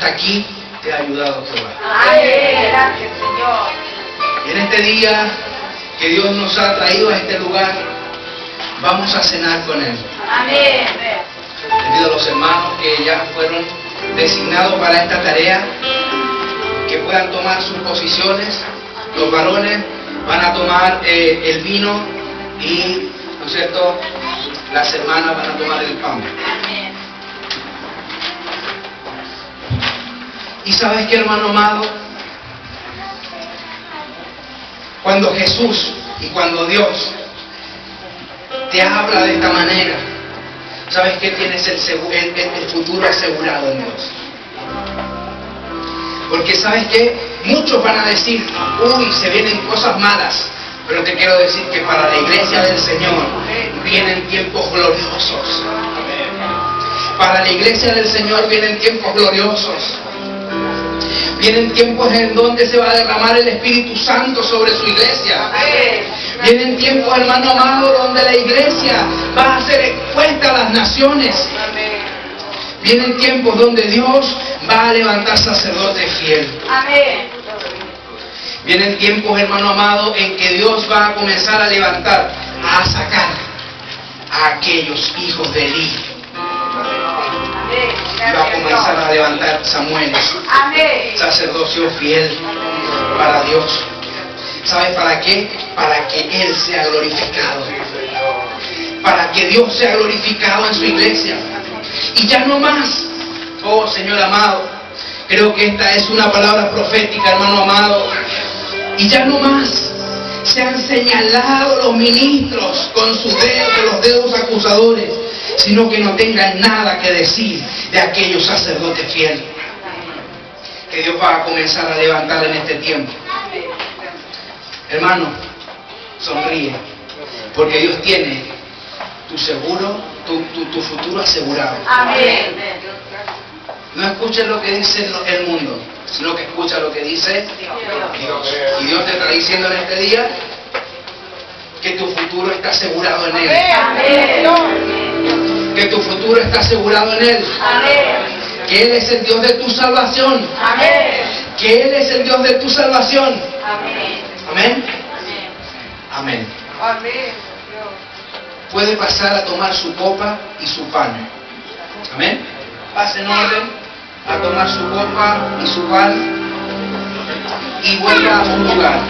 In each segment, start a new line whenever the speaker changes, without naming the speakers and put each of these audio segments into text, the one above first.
hasta aquí te ha ayudado Jehová.
Amén. Gracias, Señor.
Y en este día que Dios nos ha traído a este lugar, vamos a cenar con Él.
Amén.
Le pido a los hermanos que ya fueron designados para esta tarea, que puedan tomar sus posiciones. Los varones van a tomar el vino y, ¿no es cierto?, las hermanas van a tomar el pan.
Amén.
¿Y sabes qué, hermano amado? Cuando Jesús y cuando Dios te habla de esta manera, sabes que tienes el futuro asegurado en Dios. Porque sabes que muchos van a decir, uy, se vienen cosas malas. Pero te quiero decir que para la iglesia del Señor vienen tiempos gloriosos. Para la iglesia del Señor vienen tiempos gloriosos. Vienen tiempos en donde se va a derramar el Espíritu Santo sobre su iglesia. Vienen tiempos, hermano amado, donde la iglesia va a ser expuesta a las naciones. Vienen tiempos donde Dios va a levantar sacerdotes fieles. Vienen tiempos, hermano amado, en que Dios va a comenzar a levantar, a sacar a aquellos hijos de Elí. Y va a comenzar a levantar Samueles, sacerdocio fiel para Dios. ¿Sabes para qué? Para que Él sea glorificado. Para que Dios sea glorificado en su iglesia. Y ya no más. Oh Señor amado, creo que esta es una palabra profética, hermano amado. Y ya no más se han señalado los ministros con sus dedos, los dedos acusadores, sino que no tengan nada que decir de aquellos sacerdotes fieles que Dios va a comenzar a levantar en este tiempo. Hermano, sonríe, porque Dios tiene tu seguro, tu futuro asegurado.
Amén.
No escuches lo que dice el mundo, sino que escucha lo que dice Dios. Y Dios te está diciendo en este día que tu futuro está asegurado en Él.
Amén.
Que tu futuro está asegurado en Él.
Amén.
Que Él es el Dios de tu salvación.
Amén.
Que Él es el Dios de tu salvación.
Amén.
Amén. Amén.
Amén.
Puede pasar a tomar su copa y su pan. Amén. Pase en orden a tomar su copa y su pan y vuelva a su lugar.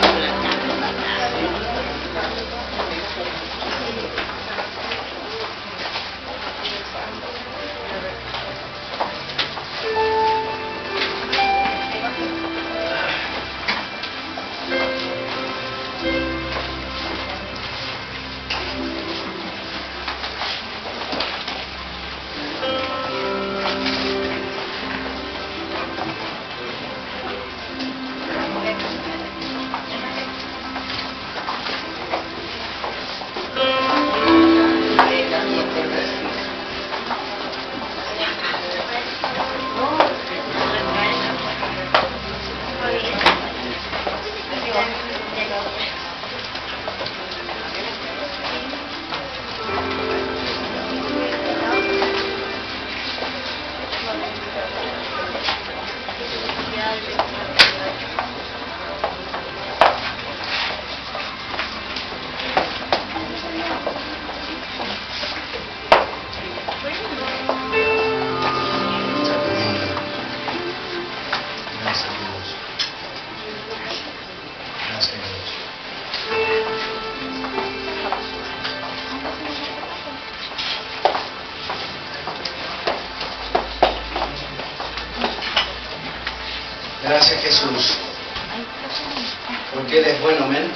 Gracias Jesús, porque Él es bueno, amén.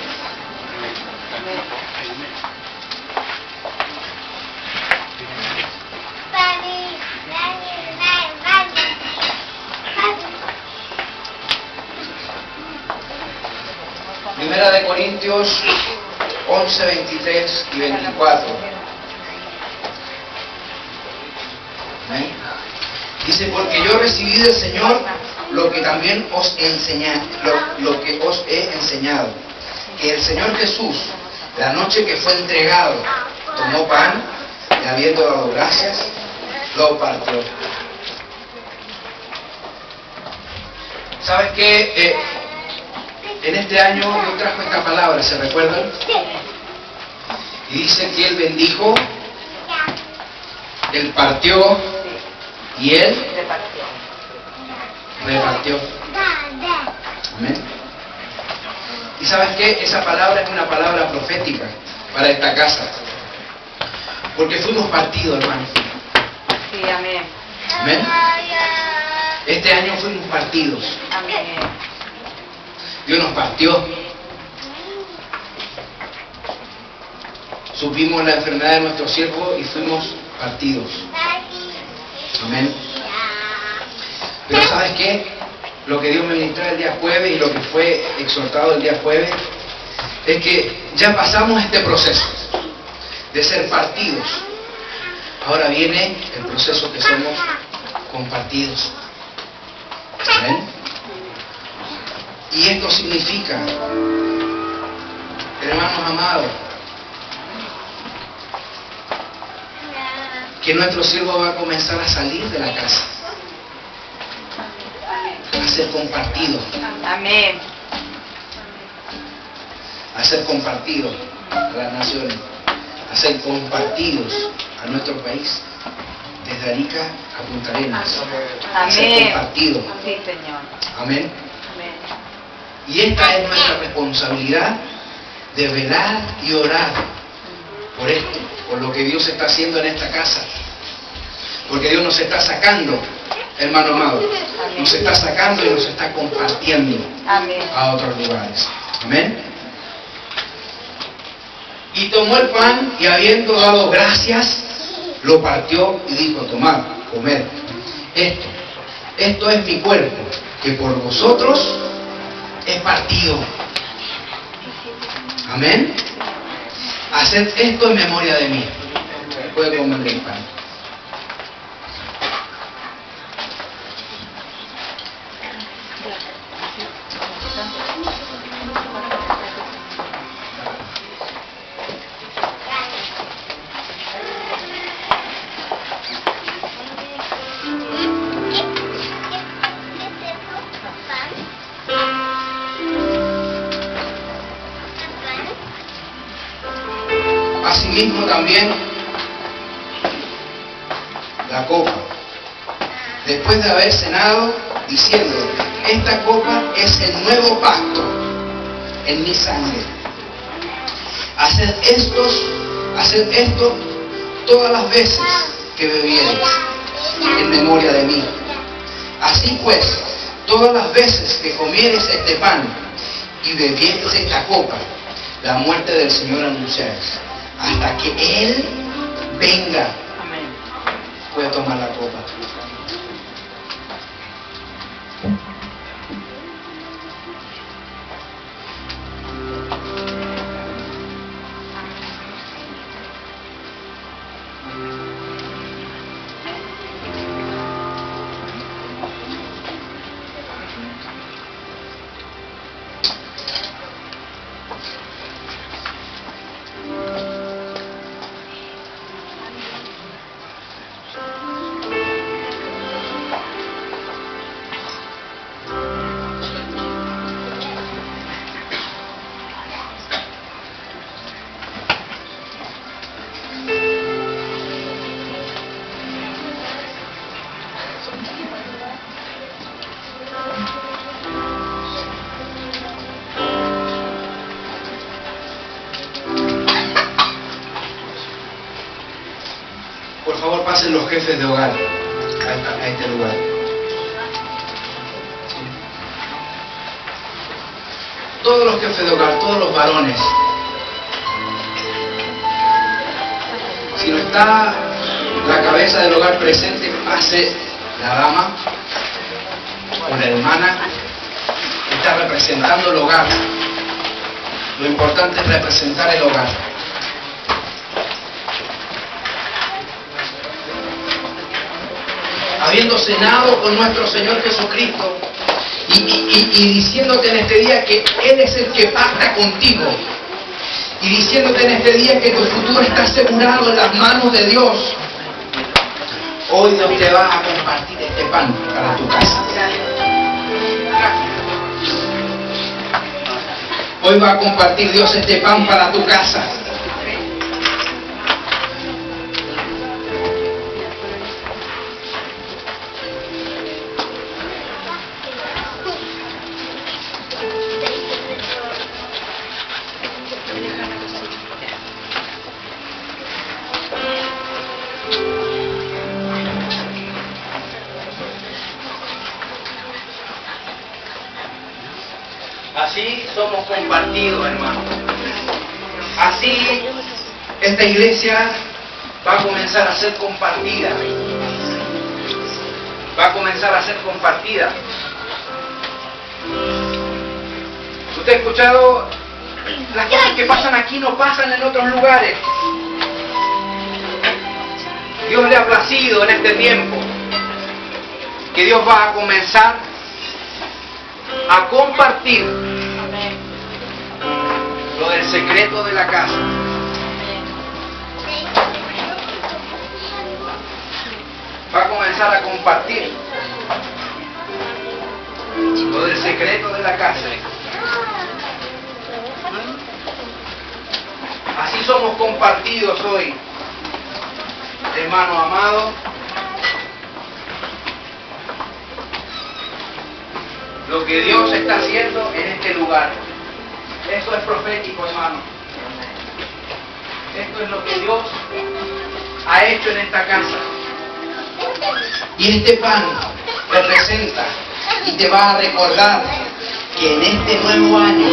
Primera de Corintios 11, 23 y 24. ¿Amén? Dice, porque yo recibí del Señor lo que también os he enseñado, lo que os he enseñado, que el Señor Jesús, la noche que fue entregado, tomó pan y habiendo dado gracias, lo partió. ¿Sabes qué? En este año yo trajo esta palabra, ¿se recuerdan? Y dice que Él bendijo, Él partió y Él repartió. Amén. ¿Y sabes qué? Esa palabra es una palabra profética para esta casa. Porque fuimos partidos, hermano.
Sí, amén.
Amén. Este año fuimos partidos.
Amén.
Dios nos partió. Supimos la enfermedad de nuestro siervo y fuimos partidos. Amén. Pero ¿sabes qué? Lo que Dios me ministró el día jueves y lo que fue exhortado el día jueves es que ya pasamos este proceso de ser partidos. Ahora viene el proceso que somos compartidos. ¿Amén? Y esto significa, hermanos amados, que nuestro siervo va a comenzar a salir de la casa, a ser compartido.
Amén.
A ser compartido a las naciones, a ser compartidos a nuestro país, desde Arica a Punta Arenas, a ser
Amén.
compartido.
Sí, Señor.
Amén.
Amén.
Y esta es nuestra responsabilidad de velar y orar por esto, por lo que Dios está haciendo en esta casa. Porque Dios nos está sacando, hermano amado, nos está sacando y nos está compartiendo
Amén.
a otros lugares. Amén. Y tomó el pan y habiendo dado gracias, lo partió y dijo: tomad, comed. Esto es mi cuerpo, que por vosotros es partido. Amén. Haced esto en memoria de mí. Puede comer el pan. Asimismo también la copa, después de haber cenado, diciendo: esta copa es el nuevo pacto en mi sangre. Haced esto todas las veces que bebiereis en memoria de mí. Así pues, todas las veces que comiereis este pan y bebiereis esta copa, la muerte del Señor anunciaréis, hasta que Él venga.
Amén.
Puede tomar la copa. Por favor, pasen los jefes de hogar a este lugar. Todos los jefes de hogar, todos los varones. Si no está la cabeza del hogar presente, pase la dama o la hermana que está representando el hogar. Lo importante es representar el hogar. Habiendo cenado con nuestro Señor Jesucristo y diciéndote en este día que Él es el que pacta contigo, y diciéndote en este día que tu futuro está asegurado en las manos de Dios, hoy Dios te va a compartir este pan para tu casa. Hoy va a compartir Dios este pan para tu casa. Así somos compartidos, hermano. Así esta iglesia va a comenzar a ser compartida. Va a comenzar a ser compartida. Usted ha escuchado, las cosas que pasan aquí no pasan en otros lugares. Dios le ha placido en este tiempo que Dios va a comenzar a compartir lo del secreto de la casa. Va a comenzar a compartir lo del secreto de la casa. Así somos compartidos hoy, hermano amado. Lo que Dios está haciendo en este lugar. Esto es profético, hermano. Esto es lo que Dios ha hecho en esta casa. Y este pan representa y te va a recordar que en este nuevo año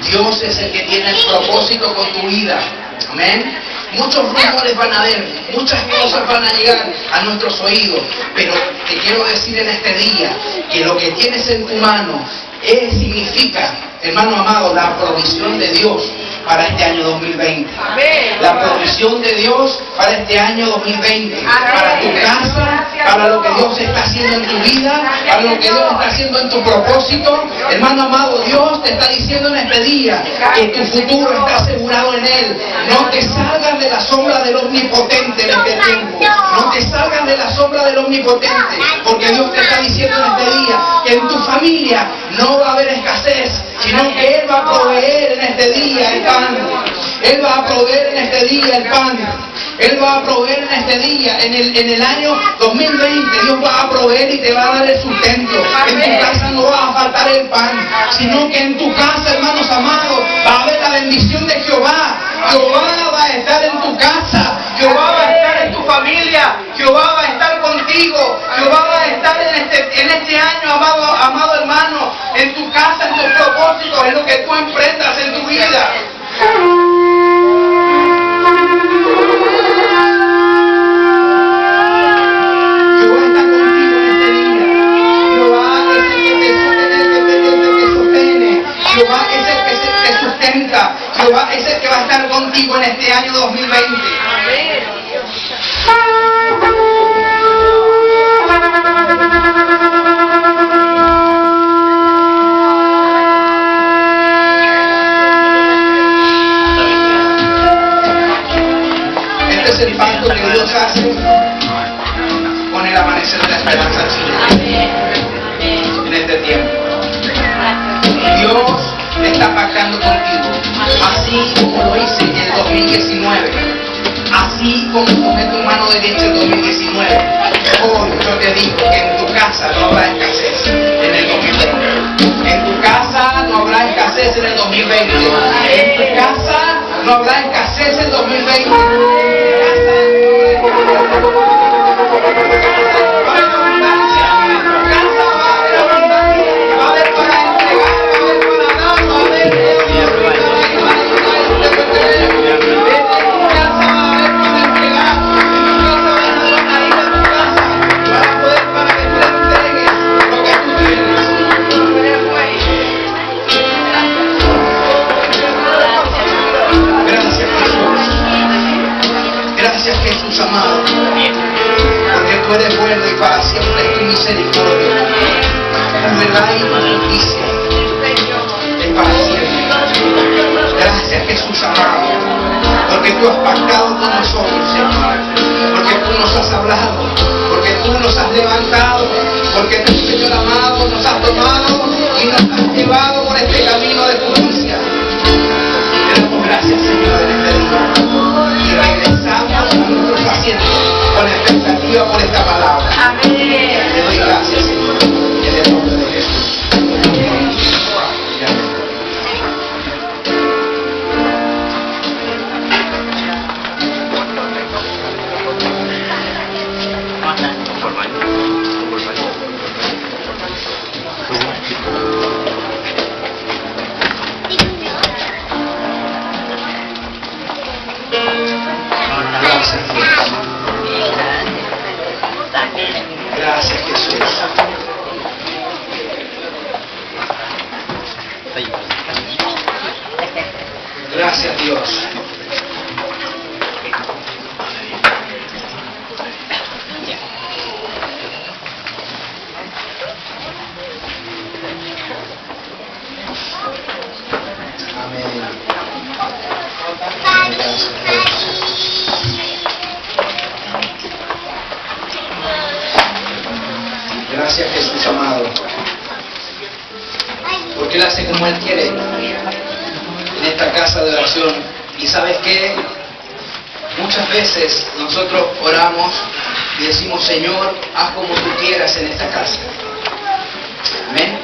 Dios es el que tiene el propósito con tu vida. Amén. Muchos rumores van a haber, muchas cosas van a llegar a nuestros oídos, pero te quiero decir en este día que lo que tienes en tu mano significa, hermano amado, la provisión de Dios para este año 2020. La provisión de Dios para este año 2020. Para tu casa, para lo que Dios está haciendo en tu vida, para lo que Dios está haciendo en tu propósito. Hermano amado, Dios te está diciendo en este día que tu futuro está asegurado en Él. No te salgas de la sombra del Omnipotente en este tiempo. No te salgas de la sombra del Omnipotente, porque Dios te está diciendo en este día que en tu familia no va a haber escasez, sino que Él va a proveer en este día el pan. Él va a proveer en este día el pan. Él va a proveer en este día, en el año 2020, Dios va a proveer y te va a dar el sustento. En tu casa no va a faltar el pan, sino que en tu casa, hermanos amados, va a haber la bendición de Jehová. Jehová va a estar en tu casa, Jehová va a estar en tu familia, Jehová va a estar contigo, Jehová va a estar en este año, amado hermano, en tu casa, en tus propósitos, en lo que tú emprendas en tu vida. Jehová es el que te sustenta. Jehová es el que va a estar contigo en este año 2020. Este es el pacto que Dios hace con el amanecer de la esperanza en este tiempo. Dios está pactando contigo, así como lo hice en el 2019, así como tomé tu mano derecha en el 2019. Hoy yo te digo que en tu casa no habrá escasez en el 2020. En tu casa no habrá escasez en el 2020. En tu casa no habrá escasez en el 2020. Amén. Gracias, Dios. Gracias, Jesús amado. Porque Él hace como Él quiere en esta casa de oración. Y ¿sabes qué? Muchas veces nosotros oramos y decimos, Señor, haz como tú quieras en esta casa. Amén.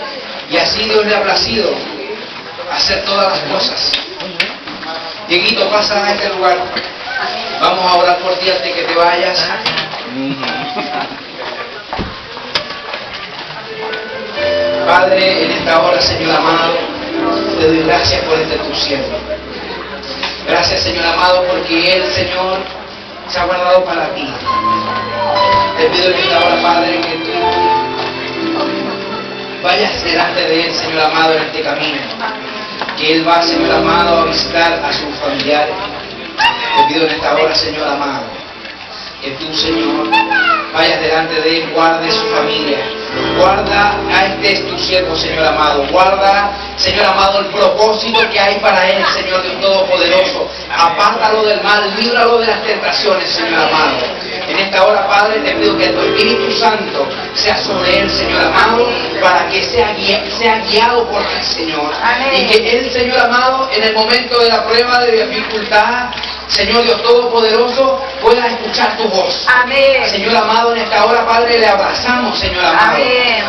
Y así Dios le ha placido hacer todas las cosas. Dieguito, pasa a este lugar. Vamos a orar por ti antes de que te vayas. Padre, en esta hora, Señor amado, te doy gracias por este tu siervo. Gracias, Señor amado, porque Él, Señor, se ha guardado para ti. Te pido en esta hora, Padre, que tú vayas delante de Él, Señor amado, en este camino. Que Él va, Señor amado, a visitar a sus familiares. Te pido en esta hora, Señor amado, que tú, Señor, vayas delante de Él, guarde su familia. Guarda a este tu siervo, Señor amado. Guarda, Señor amado, el propósito que hay para él, Señor Dios Todopoderoso. Apártalo del mal, líbralo de las tentaciones, Señor amado. En esta hora, Padre, te pido que tu Espíritu Santo sea sobre él, Señor amado, para que sea guiado por ti, Señor. Y que él, Señor amado, en el momento de la prueba de dificultad, Señor Dios Todopoderoso, pueda escuchar tu voz.
Amén.
Señor amado, en esta hora, Padre, le abrazamos, Señor amado.
Amén.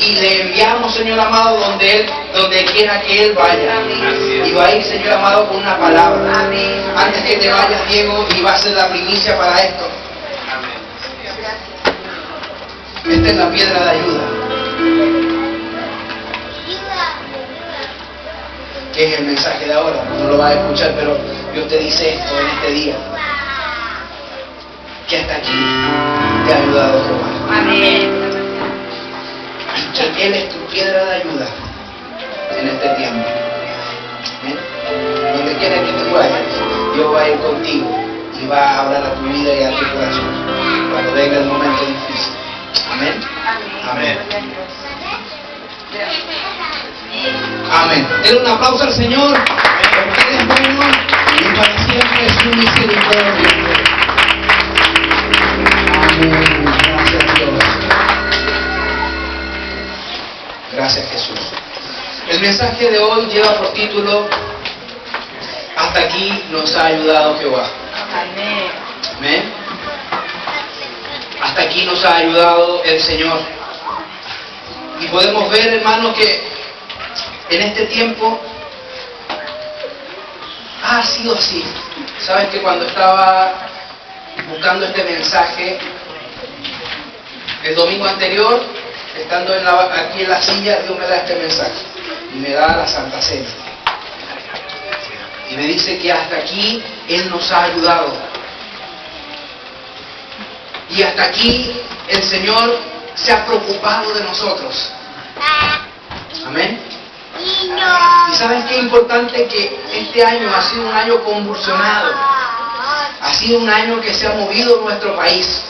Y le enviamos, Señor amado, donde quiera que Él vaya.
Amén.
Y va a ir, Señor amado, con una palabra.
Amén.
Antes que te vayas, Diego, y va a ser la primicia para esto. Esta es la piedra de ayuda, que es el mensaje de ahora. No lo vas a escuchar, pero Dios te dice esto en este día, que hasta aquí te ha ayudado Jehová.
Amén.
Y que Él es tu piedra de ayuda en este tiempo. ¿Bien? Donde quiera que tú vayas, Dios va a ir contigo y va a hablar a tu vida y a tu corazón cuando venga el momento difícil. Amén. Amén. Amén. Denle un aplauso al Señor, porque Él es bueno y para siempre es su misericordia. Amén. Gracias, Dios. Gracias, Jesús. El mensaje de hoy lleva por título: hasta aquí nos ha ayudado Jehová.
Amén.
Amén. Hasta aquí nos ha ayudado el Señor. Y podemos ver, hermanos, que en este tiempo ha sido así. Sabes que cuando estaba buscando este mensaje el domingo anterior, estando aquí en la silla, Dios me da este mensaje y me da la Santa Cena y me dice que hasta aquí Él nos ha ayudado. Y hasta aquí el Señor se ha preocupado de nosotros. Amén. Y ¿sabes qué importante? Que este año ha sido un año convulsionado. Ha sido un año que se ha movido nuestro país.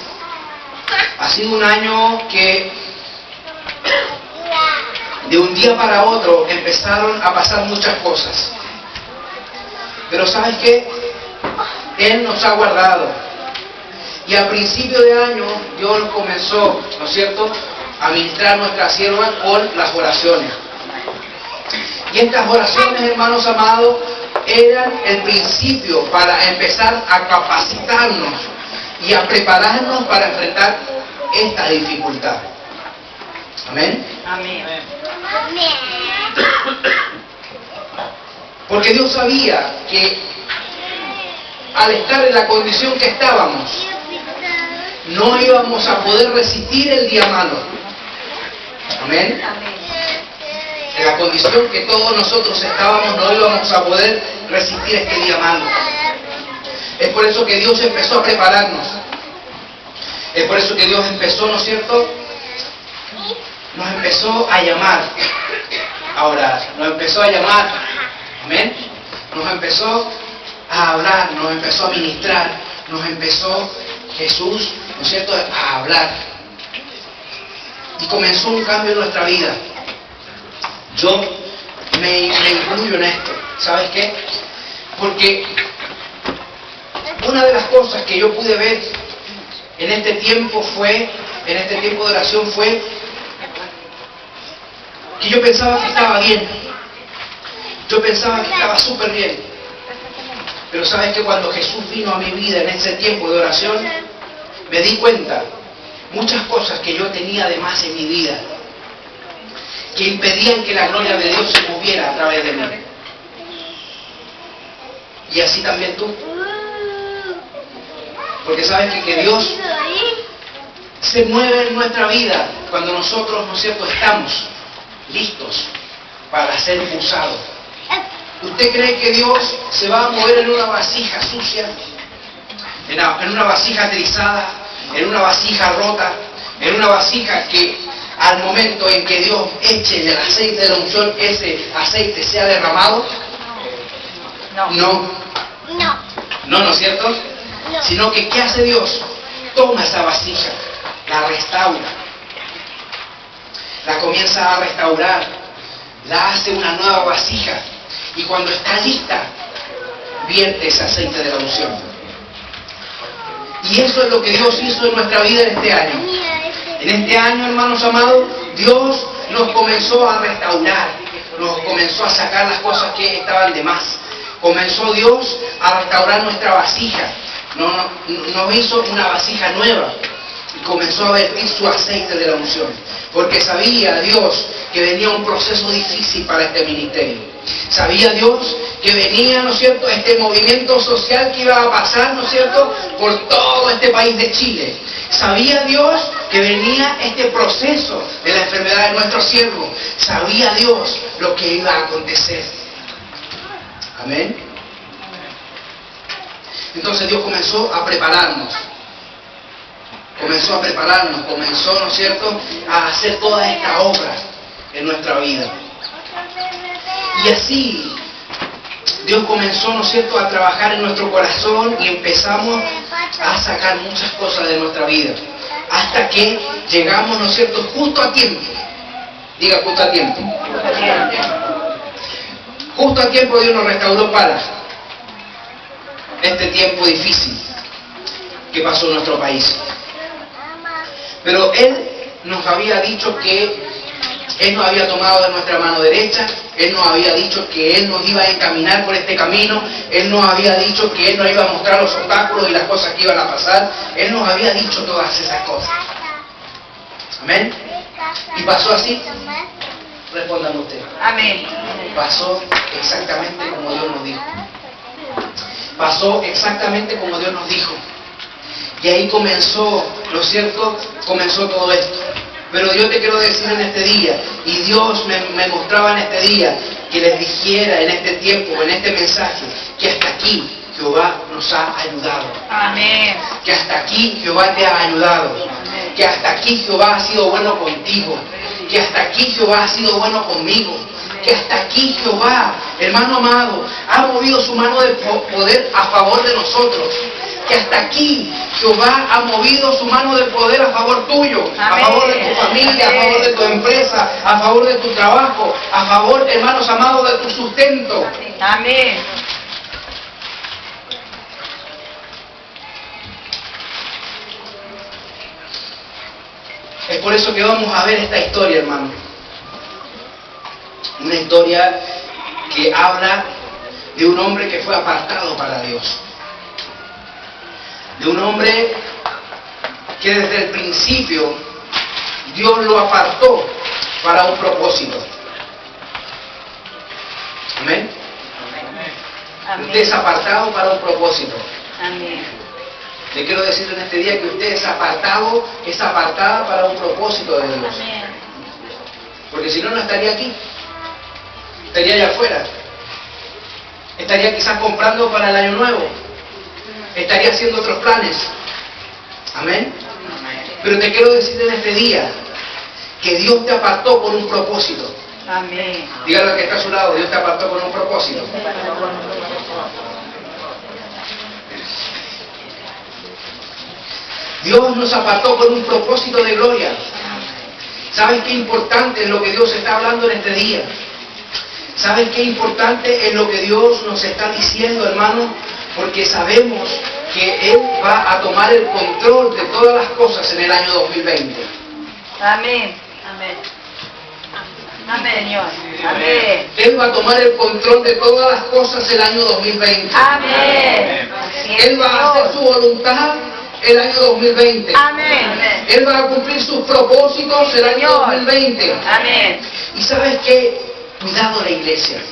Ha sido un año que de un día para otro empezaron a pasar muchas cosas. Pero ¿sabes qué? Él nos ha guardado. Y a principio de año Dios comenzó, ¿no es cierto?, a ministrar a nuestra sierva con las oraciones. Y estas oraciones, hermanos amados, eran el principio para empezar a capacitarnos y a prepararnos para enfrentar esta dificultad. Amén.
Amén.
Porque Dios sabía que al estar en la condición que estábamos, no íbamos a poder resistir el día malo. Amén. En la condición que todos nosotros estábamos, no íbamos a poder resistir este día malo. Es por eso que Dios empezó a prepararnos. Es por eso que Dios empezó, ¿no es cierto?, nos empezó a llamar a orar, nos empezó a llamar, amén, nos empezó a hablar, nos empezó a ministrar, nos empezó Jesús, ¿no es cierto?, a hablar. Y comenzó un cambio en nuestra vida. Yo me incluyo en esto. ¿Sabes qué? Porque una de las cosas que yo pude ver en este tiempo de oración fue que yo pensaba que estaba bien. Yo pensaba que estaba súper bien. Pero sabes que cuando Jesús vino a mi vida en ese tiempo de oración, me di cuenta muchas cosas que yo tenía de más en mi vida, que impedían que la gloria de Dios se moviera a través de mí. Y así también tú. Porque sabes que Dios se mueve en nuestra vida cuando nosotros, ¿no es cierto?, estamos listos para ser usados. ¿Usted cree que Dios se va a mover en una vasija sucia? En una vasija trizada, en una vasija rota, en una vasija que al momento en que Dios eche el aceite de la unción, ese aceite sea derramado? No es cierto? No. Sino que ¿qué hace Dios? Toma esa vasija, la restaura, la comienza a restaurar, la hace una nueva vasija, y cuando está lista, vierte ese aceite de la unción. Y eso es lo que Dios hizo en nuestra vida en este año. En este año, hermanos amados, Dios nos comenzó a restaurar, nos comenzó a sacar las cosas que estaban de más. Comenzó Dios a restaurar nuestra vasija. Nos hizo una vasija nueva y comenzó a vertir su aceite de la unción, porque sabía Dios que venía un proceso difícil para este ministerio. Sabía Dios que venía, ¿no es cierto?, este movimiento social que iba a pasar, ¿no es cierto?, por todo este país de Chile. Sabía Dios que venía este proceso de la enfermedad de nuestro siervo. Sabía Dios lo que iba a acontecer. Amén. Entonces Dios comenzó a prepararnos. Comenzó, ¿no es cierto?, a hacer toda esta obra en nuestra vida. Y así Dios comenzó, ¿no es cierto?, a trabajar en nuestro corazón y empezamos a sacar muchas cosas de nuestra vida. Hasta que llegamos, ¿no es cierto?, justo a tiempo. Diga, justo a tiempo. Justo a tiempo Dios nos restauró para este tiempo difícil que pasó en nuestro país. Pero Él nos había dicho que Él nos había tomado de nuestra mano derecha, Él nos había dicho que Él nos iba a encaminar por este camino, Él nos había dicho que Él nos iba a mostrar los obstáculos y las cosas que iban a pasar. Él nos había dicho todas esas cosas. Amén. ¿Y pasó así? Respondan ustedes.
Amén.
Pasó exactamente como Dios nos dijo. Pasó exactamente como Dios nos dijo. Y ahí comenzó, ¿no es cierto?, comenzó todo esto. Pero yo te quiero decir en este día, y Dios me mostraba en este día, que les dijera en este tiempo, en este mensaje, que hasta aquí Jehová nos ha ayudado.
Amén.
Que hasta aquí Jehová te ha ayudado.
Amén.
Que hasta aquí Jehová ha sido bueno contigo. Que hasta aquí Jehová ha sido bueno conmigo. Que hasta aquí Jehová, hermano amado, ha movido su mano de poder a favor de nosotros. Que hasta aquí Jehová ha movido su mano de poder a favor tuyo,
Amén.
A favor de tu familia, Amén. A favor de tu empresa, a favor de tu trabajo, a favor, hermanos amados, de tu sustento.
Amén.
Es por eso que vamos a ver esta historia, hermano. Una historia que habla de un hombre que fue apartado para Dios. De un hombre que desde el principio Dios lo apartó para un propósito. Amén.
Amén.
Usted es apartado para un propósito.
Amén.
Le quiero decir en este día que usted es apartado, es apartada para un propósito de Dios.
Amén.
Porque si no, no estaría aquí. Estaría allá afuera. Estaría quizás comprando para el año nuevo. Estaría haciendo otros planes. Amén. Pero te quiero decir en este día que Dios te apartó por un propósito.
Amén.
Dígalo al que está a su lado, Dios te apartó por un propósito. Dios nos apartó con un propósito de gloria. ¿Sabes qué importante es lo que Dios está hablando en este día? ¿Sabes qué importante es lo que Dios nos está diciendo, hermano? Porque sabemos que Él va a tomar el control de todas las cosas en el año 2020.
Amén. Amén. Amén, Señor. Amén.
Él va a tomar el control de todas las cosas el año 2020.
Amén.
Él va a hacer su voluntad el año 2020.
Amén.
Él va a cumplir sus propósitos el año 2020.
Amén.
Y ¿sabes qué? Cuidado la iglesia.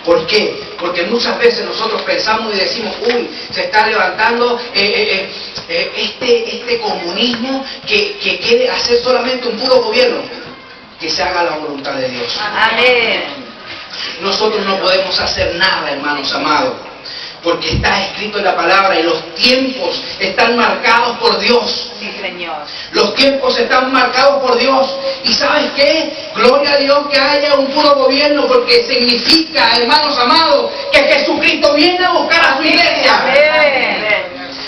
¿Por qué? Porque muchas veces nosotros pensamos y decimos, uy, se está levantando este comunismo que quiere hacer solamente un puro gobierno. Que se haga la voluntad de Dios.
Amén.
Nosotros no podemos hacer nada, hermanos amados, porque está escrito en la palabra y los tiempos están marcados por Dios.
Sí, Señor.
Los tiempos están marcados por Dios. ¿Y sabes qué? Gloria a Dios que haya un puro gobierno, porque significa, hermanos amados, que Jesucristo viene a buscar a su iglesia.
Amén.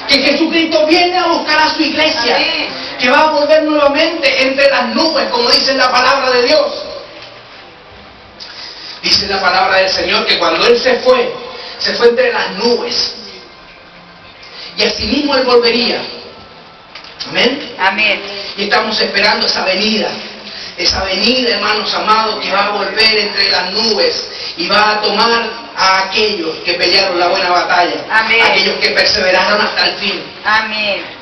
Que Jesucristo viene a buscar a su iglesia.
Amén.
Que va a volver nuevamente entre las nubes, como dice la palabra de Dios. Dice la palabra del Señor que cuando Él se fue entre las nubes. Y así mismo Él volvería. Amén.
Amén.
Y estamos esperando esa venida, hermanos amados, que va a volver entre las nubes y va a tomar a aquellos que pelearon la buena batalla.
Amén.
Aquellos que perseveraron hasta el fin.
Amén.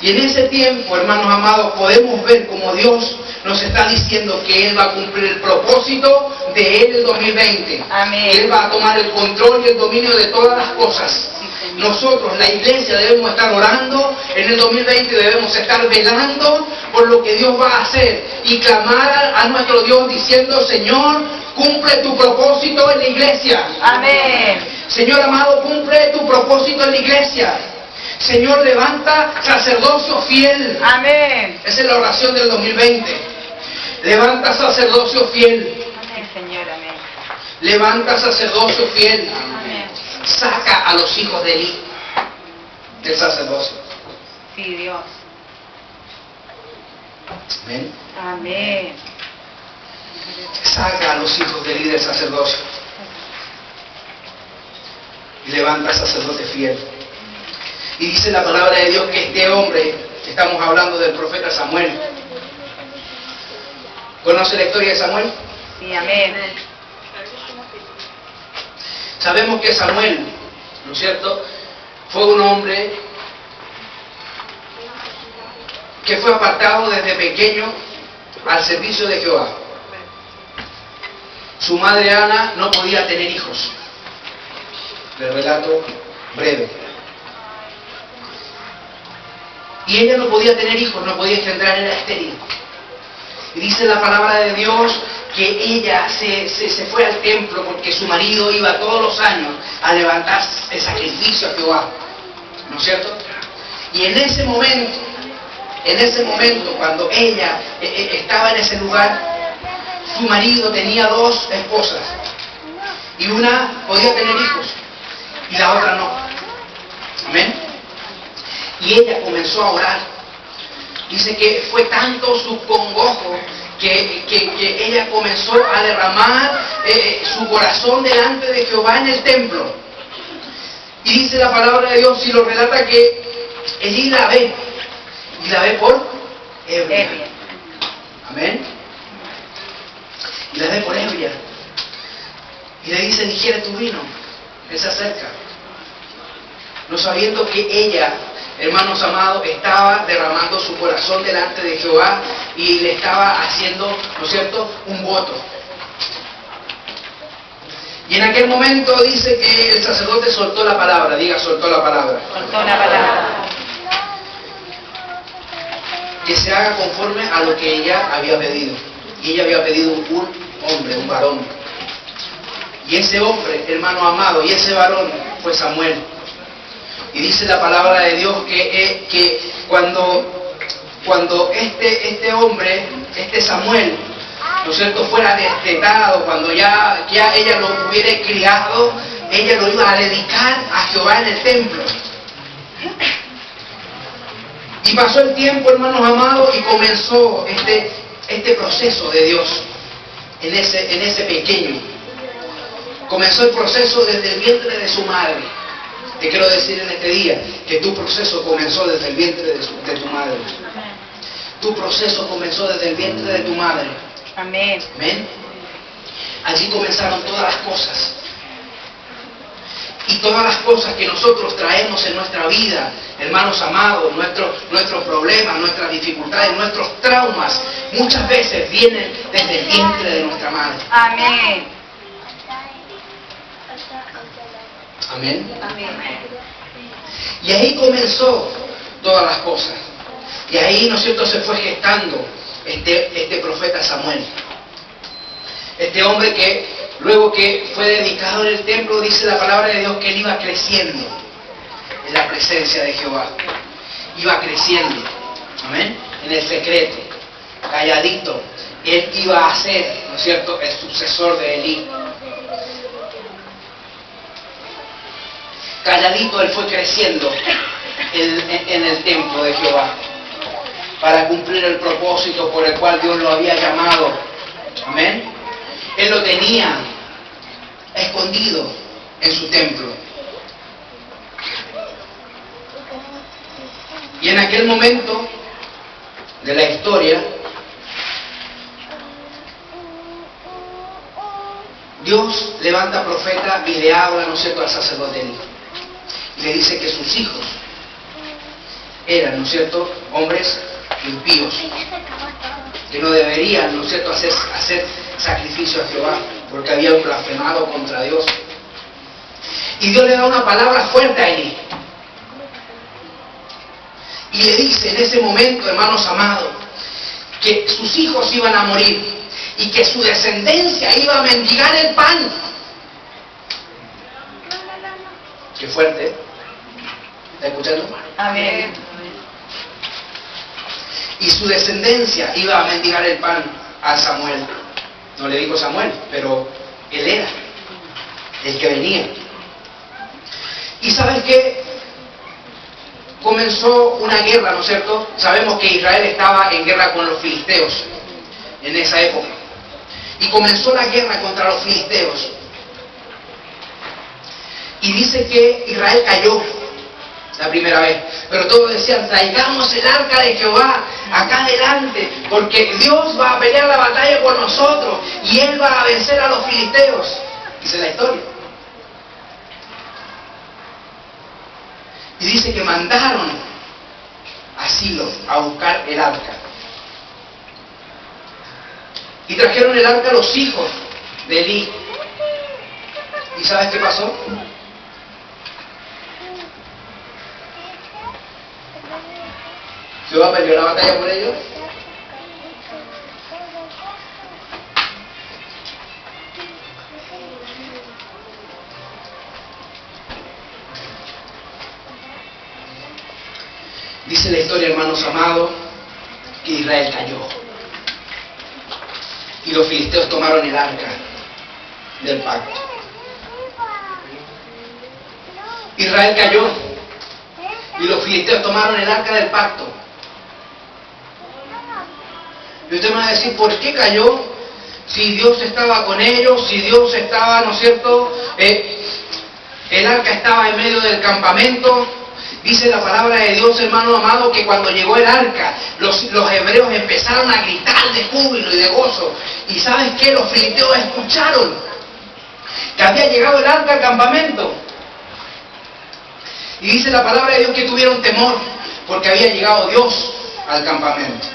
Y en ese tiempo, hermanos amados, podemos ver como Dios nos está diciendo que Él va a cumplir el propósito de Él el 2020.
Amén.
Él va a tomar el control y el dominio de todas las cosas. Nosotros, la iglesia, debemos estar orando en el 2020, debemos estar velando por lo que Dios va a hacer y clamar a nuestro Dios diciendo, Señor, cumple tu propósito en la iglesia.
Amén.
Señor amado, cumple tu propósito en la iglesia. Señor, levanta sacerdocio fiel.
Amén.
Esa es la oración del 2020. Levanta sacerdocio fiel.
Amén, Señor. Amén.
Levanta sacerdocio fiel.
Amén.
Saca a los hijos de Eli del sacerdocio.
Sí, Dios.
Amén.
Amén.
Saca a los hijos de Eli del sacerdocio. Y levanta sacerdote fiel. Y dice la palabra de Dios que este hombre, estamos hablando del profeta Samuel. ¿Conoce la historia de Samuel?
Sí, amén.
Sabemos que Samuel, ¿no es cierto?, fue un hombre que fue apartado desde pequeño al servicio de Jehová. Su madre Ana no podía tener hijos. Le relato breve. Y ella no podía tener hijos, no podía engendrar, era estéril. Y dice la palabra de Dios que ella se fue al templo porque su marido iba todos los años a levantar el sacrificio a Jehová. ¿No es cierto? Y en ese momento, cuando ella estaba en ese lugar, su marido tenía 2 esposas. Y una podía tener hijos y la otra no. Amén. Y ella comenzó a orar. Dice que fue tanto su congojo que ella comenzó a derramar su corazón delante de Jehová en el templo. Y dice la palabra de Dios y lo relata que Elí la ve. Y la ve por ebria. Amén. Y la ve por ebria. Y le dice, digiere tu vino. Él se acerca. No sabiendo que ella, hermanos amados, estaba derramando su corazón delante de Jehová y le estaba haciendo, ¿no es cierto?, un voto. Y en aquel momento dice que el sacerdote soltó la palabra. Diga, soltó la palabra.
Soltó la palabra.
Que se haga conforme a lo que ella había pedido. Y ella había pedido un hombre, un varón. Y ese hombre, hermano amado, y ese varón fue Samuel. Y dice la palabra de Dios que cuando este hombre, este Samuel, ¿no es cierto?, fuera destetado, cuando ya ella lo hubiera criado, ella lo iba a dedicar a Jehová en el templo. Y pasó el tiempo, hermanos amados, y comenzó este proceso de Dios. en ese pequeño. Comenzó el proceso desde el vientre de su madre. Te quiero decir en este día que tu proceso comenzó desde el vientre de tu madre. Tu proceso comenzó desde el vientre de tu madre.
Amén.
Amén. Allí comenzaron todas las cosas. Y todas las cosas que nosotros traemos en nuestra vida, hermanos amados, nuestros problemas, nuestras dificultades, nuestros traumas, muchas veces vienen desde el vientre de nuestra madre.
Amén.
Amén.
Amén.
Y ahí comenzó todas las cosas. Y ahí, ¿no es cierto?, se fue gestando este profeta Samuel. Este hombre que luego que fue dedicado en el templo, dice la palabra de Dios que él iba creciendo en la presencia de Jehová. Iba creciendo. Amén. En el secreto, calladito. Él iba a ser, ¿no es cierto?, el sucesor de Elí. Calladito él fue creciendo en el templo de Jehová para cumplir el propósito por el cual Dios lo había llamado. Amén. Él lo tenía escondido en su templo. Y en aquel momento de la historia, Dios levanta profeta y le habla, ¿no es cierto?, al sacerdote Elí. Y le dice que sus hijos eran, ¿no es cierto?, hombres impíos, que no deberían, ¿no es cierto?, hacer sacrificio a Jehová, porque habían blasfemado contra Dios. Y Dios le da una palabra fuerte a Elí. Y le dice en ese momento, hermanos amados, que sus hijos iban a morir y que su descendencia iba a mendigar el pan. Qué fuerte, ¿eh? ¿Está escuchando?
Amén.
Y su descendencia iba a mendigar el pan a Samuel. No le dijo Samuel, pero él era el que venía. ¿Y sabes qué? Comenzó una guerra, ¿no es cierto? Sabemos que Israel estaba en guerra con los filisteos en esa época. Y comenzó la guerra contra los filisteos. Y dice que Israel cayó la primera vez. Pero todos decían, traigamos el arca de Jehová acá adelante, porque Dios va a pelear la batalla por nosotros y Él va a vencer a los filisteos. Dice la historia. Y dice que mandaron a Silo a buscar el arca. Y trajeron el arca a los hijos de Elí. ¿Y sabes qué pasó? Jehová peleó la batalla por ellos. Dice la historia, hermanos amados, que Israel cayó. Y los filisteos tomaron el arca del pacto. Israel cayó. Y los filisteos tomaron el arca del pacto. Y usted me va a decir, ¿por qué cayó? Si Dios estaba con ellos, si Dios estaba, ¿no es cierto? El arca estaba en medio del campamento. Dice la palabra de Dios, hermano amado, que cuando llegó el arca, los hebreos empezaron a gritar de júbilo y de gozo. ¿Y sabes qué? Los filisteos escucharon que había llegado el arca al campamento. Y dice la palabra de Dios que tuvieron temor, porque había llegado Dios al campamento.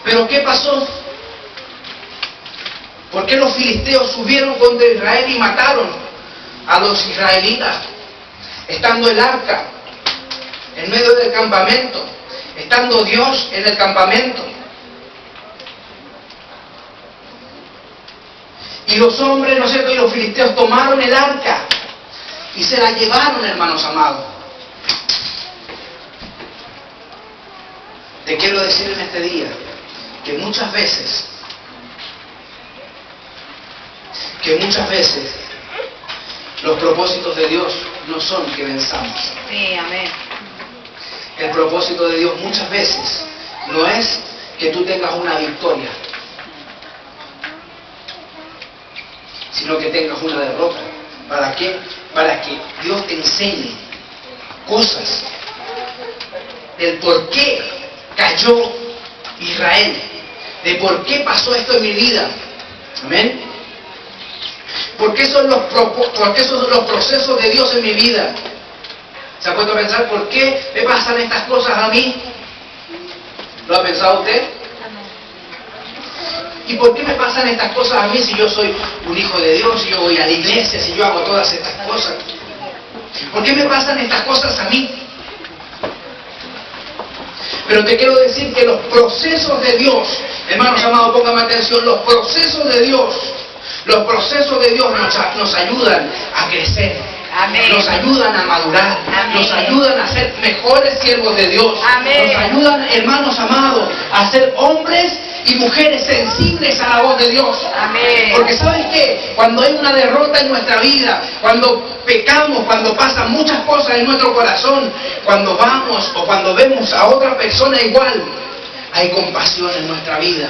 Pero ¿qué pasó? ¿Por qué los filisteos subieron contra Israel y mataron a los israelitas? Estando el arca en medio del campamento, estando Dios en el campamento. Y los hombres, ¿no es cierto?, y los filisteos tomaron el arca y se la llevaron, hermanos amados. Te quiero decir en este día que muchas veces los propósitos de Dios no son que venzamos.
Sí, amén.
El propósito de Dios muchas veces no es que tú tengas una victoria, sino que tengas una derrota. ¿Para qué? Para que Dios te enseñe cosas del por qué cayó Israel, de por qué pasó esto en mi vida. Amén. ¿Por qué son los procesos de Dios en mi vida? ¿Se ha puesto a pensar por qué me pasan estas cosas a mí? ¿Lo ha pensado usted? ¿Y por qué me pasan estas cosas a mí si yo soy un hijo de Dios, si yo voy a la iglesia, si yo hago todas estas cosas? ¿Por qué me pasan estas cosas a mí? Pero te quiero decir que los procesos de Dios, hermanos amados, pónganme atención, los procesos de Dios nos ayudan a crecer.
Amén.
Nos ayudan a madurar. Amén. Nos ayudan a ser mejores siervos de Dios.
Amén.
Nos ayudan, hermanos amados, a ser hombres y mujeres sensibles a la voz de Dios.
Amén.
Porque ¿sabes qué? Cuando hay una derrota en nuestra vida, cuando pecamos, cuando pasan muchas cosas en nuestro corazón, cuando vamos o cuando vemos a otra persona igual, hay compasión en nuestra vida.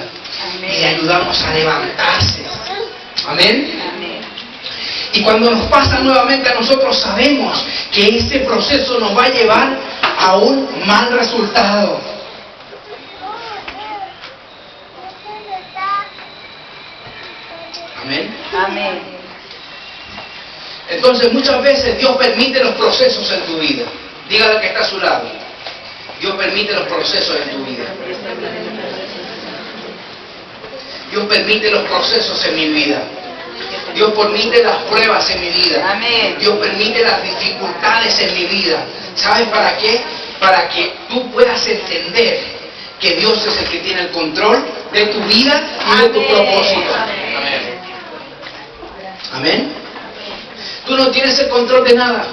Amén. Y le ayudamos a levantarse. Amén.
Amén.
Y cuando nos pasa nuevamente a nosotros, sabemos que ese proceso nos va a llevar a un mal resultado. Amén.
Amén.
Entonces muchas veces Dios permite los procesos en tu vida. Dígale al que está a su lado. Dios permite los procesos en tu vida. Dios permite los procesos en mi vida. Dios permite las pruebas en mi vida.
Amén.
Dios permite las dificultades en mi vida. ¿Sabes para qué? Para que tú puedas entender que Dios es el que tiene el control de tu vida y de tu propósito.
Amén.
Amén. Tú no tienes el control de nada.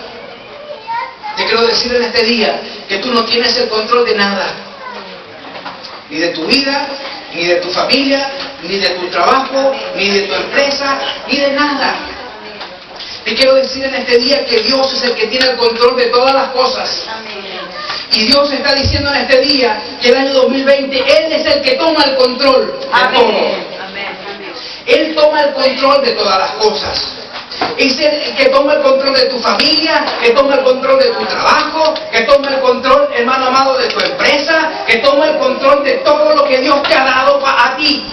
Te quiero decir en este día que tú no tienes el control de nada. Ni de tu vida, ni de tu familia, ni de tu trabajo, ni de tu empresa, ni de nada. Te quiero decir en este día que Dios es el que tiene el control de todas las cosas. Y Dios está diciendo en este día que el año 2020 Él es el que toma el control de todo. Él toma el control de todas las cosas. Es el que toma el control de tu familia, que toma el control de tu trabajo, que toma el control, hermano amado, de tu empresa, que toma el control de todo lo que Dios te ha dado a ti.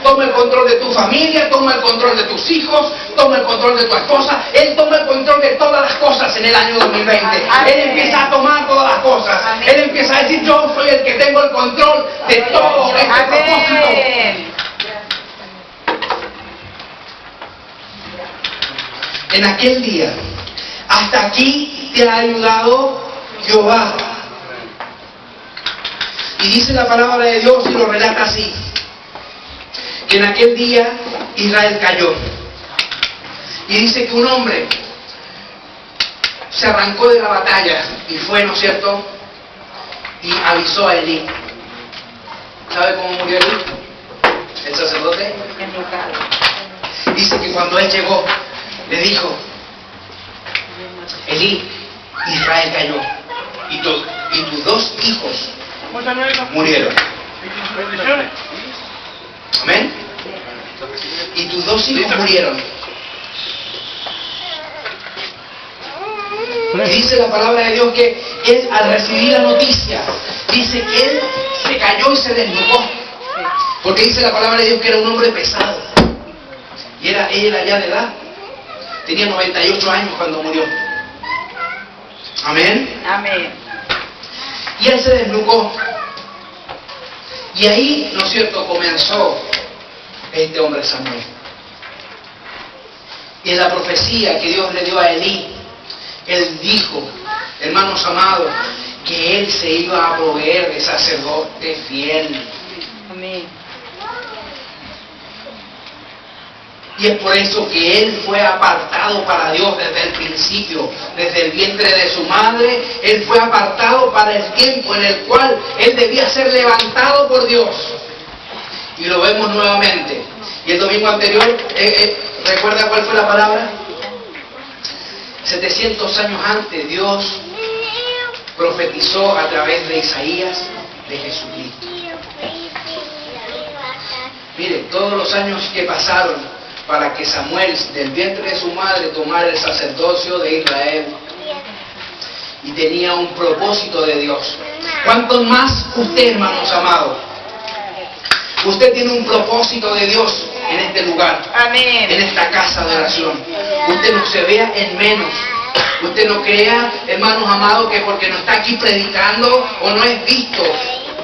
Toma el control de tu familia, toma el control de tus hijos, toma el control de tu esposa. Él toma el control de todas las cosas en el año 2020. Él empieza a tomar todas las cosas. Él empieza a decir, yo soy el que tengo el control de todo este propósito. En aquel día, hasta aquí te ha ayudado Jehová. Y dice la palabra de Dios y lo relata así, que en aquel día Israel cayó. Y dice que un hombre se arrancó de la batalla y fue, ¿no es cierto?, y avisó a Elí. ¿Sabe cómo murió Elí? El sacerdote. Dice que cuando él llegó, le dijo, Elí, Israel cayó y tus dos hijos murieron. Amén. Y tus dos hijos murieron. Y dice la palabra de Dios que él, al recibir la noticia, dice que él se cayó y se desnudó. Porque dice la palabra de Dios que era un hombre pesado. Y él era ya de edad. Tenía 98 años cuando murió. Amén.
Amén.
Y él se desnudó. Y ahí, ¿no es cierto?, comenzó este hombre Samuel. Y en la profecía que Dios le dio a Elí, él dijo, hermanos amados, que él se iba a proveer de sacerdote fiel.
Amén.
Y es por eso que él fue apartado para Dios desde el principio, desde el vientre de su madre. Él fue apartado para el tiempo en el cual él debía ser levantado por Dios. Y lo vemos nuevamente. Y el domingo anterior, ¿recuerda cuál fue la palabra? 700 años antes Dios profetizó a través de Isaías de Jesucristo. Mire, todos los años que pasaron para que Samuel del vientre de su madre tomara el sacerdocio de Israel y tenía un propósito de Dios. ¿Cuántos más usted, hermanos amados? Usted tiene un propósito de Dios en este lugar,
Amén.
en esta casa de oración. Usted no se vea en menos. Usted no crea, hermanos amados, que porque no está aquí predicando o no es visto,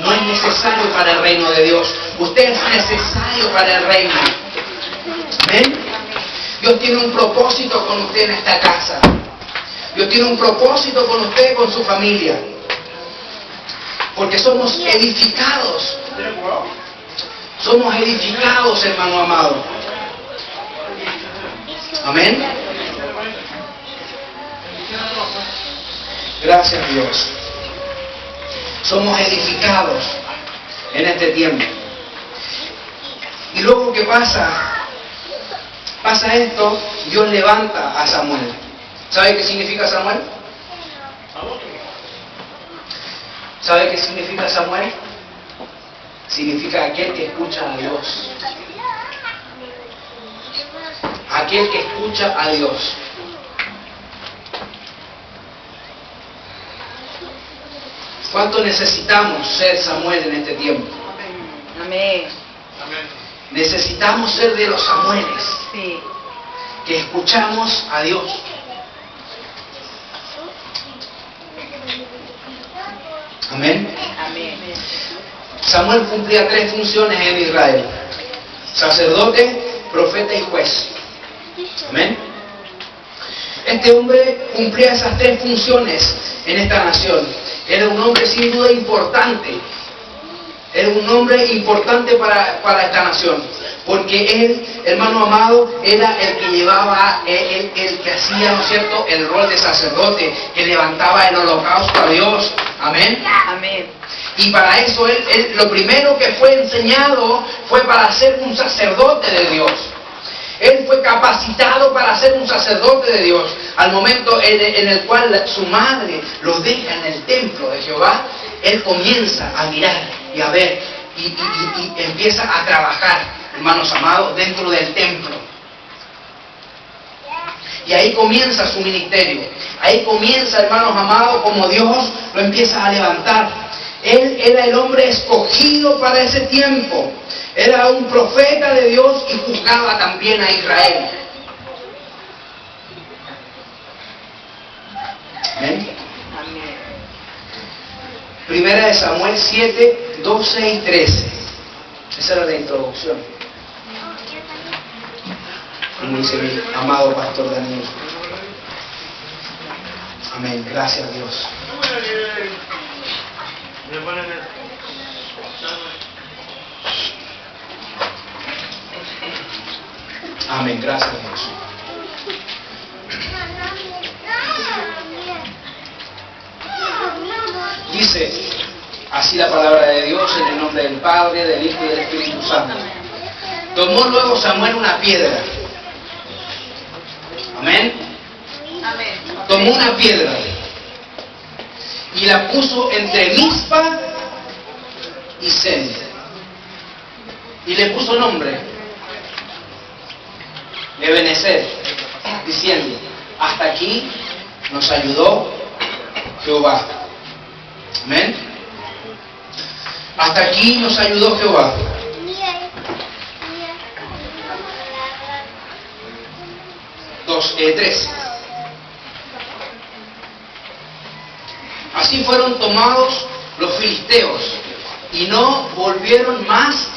no es necesario para el reino de Dios. Usted es necesario para el reino. ¿Ven? Dios tiene un propósito con usted en esta casa. Dios tiene un propósito con usted y con su familia. Porque somos edificados. Somos edificados, hermano amado. Amén. Gracias, Dios. Somos edificados en este tiempo. Y luego, ¿qué pasa? Pasa esto, Dios levanta a Samuel. ¿Sabe qué significa Samuel? ¿Sabe qué significa Samuel? Significa aquel que escucha a Dios. Aquel que escucha a Dios. ¿Cuánto necesitamos ser Samuel en este tiempo?
Amén.
Necesitamos ser de los Samueles.
Sí.
Que escuchamos a Dios. Amén.
Amén.
Samuel cumplía 3 funciones en Israel: sacerdote, profeta y juez. Amén. Este hombre cumplía esas 3 funciones en esta nación. Era un hombre sin duda importante. Era un hombre importante para esta nación. Porque él, hermano amado, era el que llevaba, el que hacía, ¿no es cierto?, el rol de sacerdote, que levantaba el holocausto a Dios. Amén.
Amén.
Y para eso él lo primero que fue enseñado fue para ser un sacerdote de Dios. Él fue capacitado para ser un sacerdote de Dios. Al momento en el cual su madre lo deja en el templo de Jehová, él comienza a mirar y a ver y empieza a trabajar, hermanos amados, dentro del templo. Y ahí comienza su ministerio. Ahí comienza, hermanos amados, como Dios lo empieza a levantar. Él era el hombre escogido para ese tiempo. Era un profeta de Dios y juzgaba también a Israel. ¿Ven?
Amén.
Primera de Samuel 7, 12 y 13. Esa era la introducción. Como dice mi amado pastor Daniel. Amén. Gracias, Dios. Amén. Gracias, Dios. Dice así la palabra de Dios, en el nombre del Padre, del Hijo y del Espíritu Santo. Tomó luego Samuel una piedra. Amén.
Amén.
Tomó una piedra y la puso entre Mizpa y Sen. Y le puso nombre Ebenezer, diciendo: hasta aquí nos ayudó Jehová. Amén. Hasta aquí nos ayudó Jehová. Tres. Así fueron tomados los filisteos y no volvieron más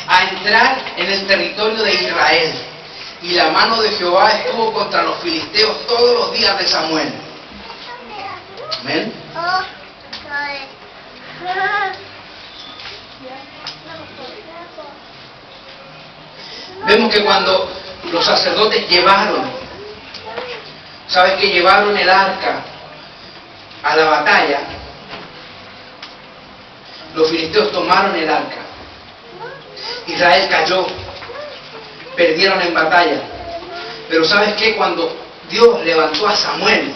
a entrar en el territorio de Israel. Y la mano de Jehová estuvo contra los filisteos todos los días de Samuel. Amén. Vemos que cuando los sacerdotes llevaron, ¿sabes que llevaron el arca a la batalla? Los filisteos tomaron el arca. Israel cayó, perdieron en batalla. Pero ¿sabes qué? Cuando Dios levantó a Samuel,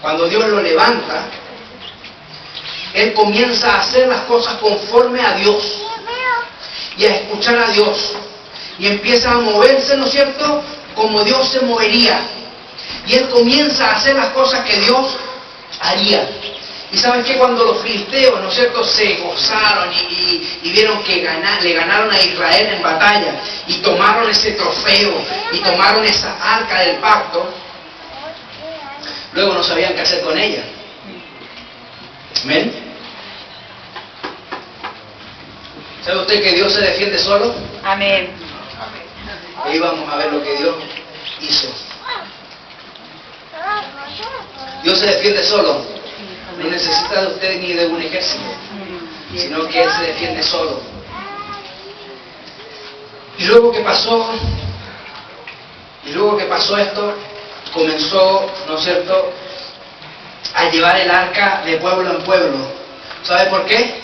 cuando Dios lo levanta, él comienza a hacer las cosas conforme a Dios. y a escuchar a Dios. Y empieza a moverse, ¿no es cierto?, como Dios se movería. Y él comienza a hacer las cosas que Dios haría. Y sabes que cuando los filisteos, ¿no es cierto?, se gozaron y vieron que le ganaron a Israel en batalla y tomaron ese trofeo y tomaron esa arca del pacto, luego no sabían qué hacer con ella. ¿Amén? ¿Sabe usted que Dios se defiende solo?
Amén.
Ahí vamos a ver lo que Dios hizo. Dios se defiende solo. No necesita de usted ni de un ejército, sino que Él se defiende solo. Y luego que pasó esto, comenzó, ¿no es cierto?, a llevar el arca de pueblo en pueblo. ¿Sabe por qué?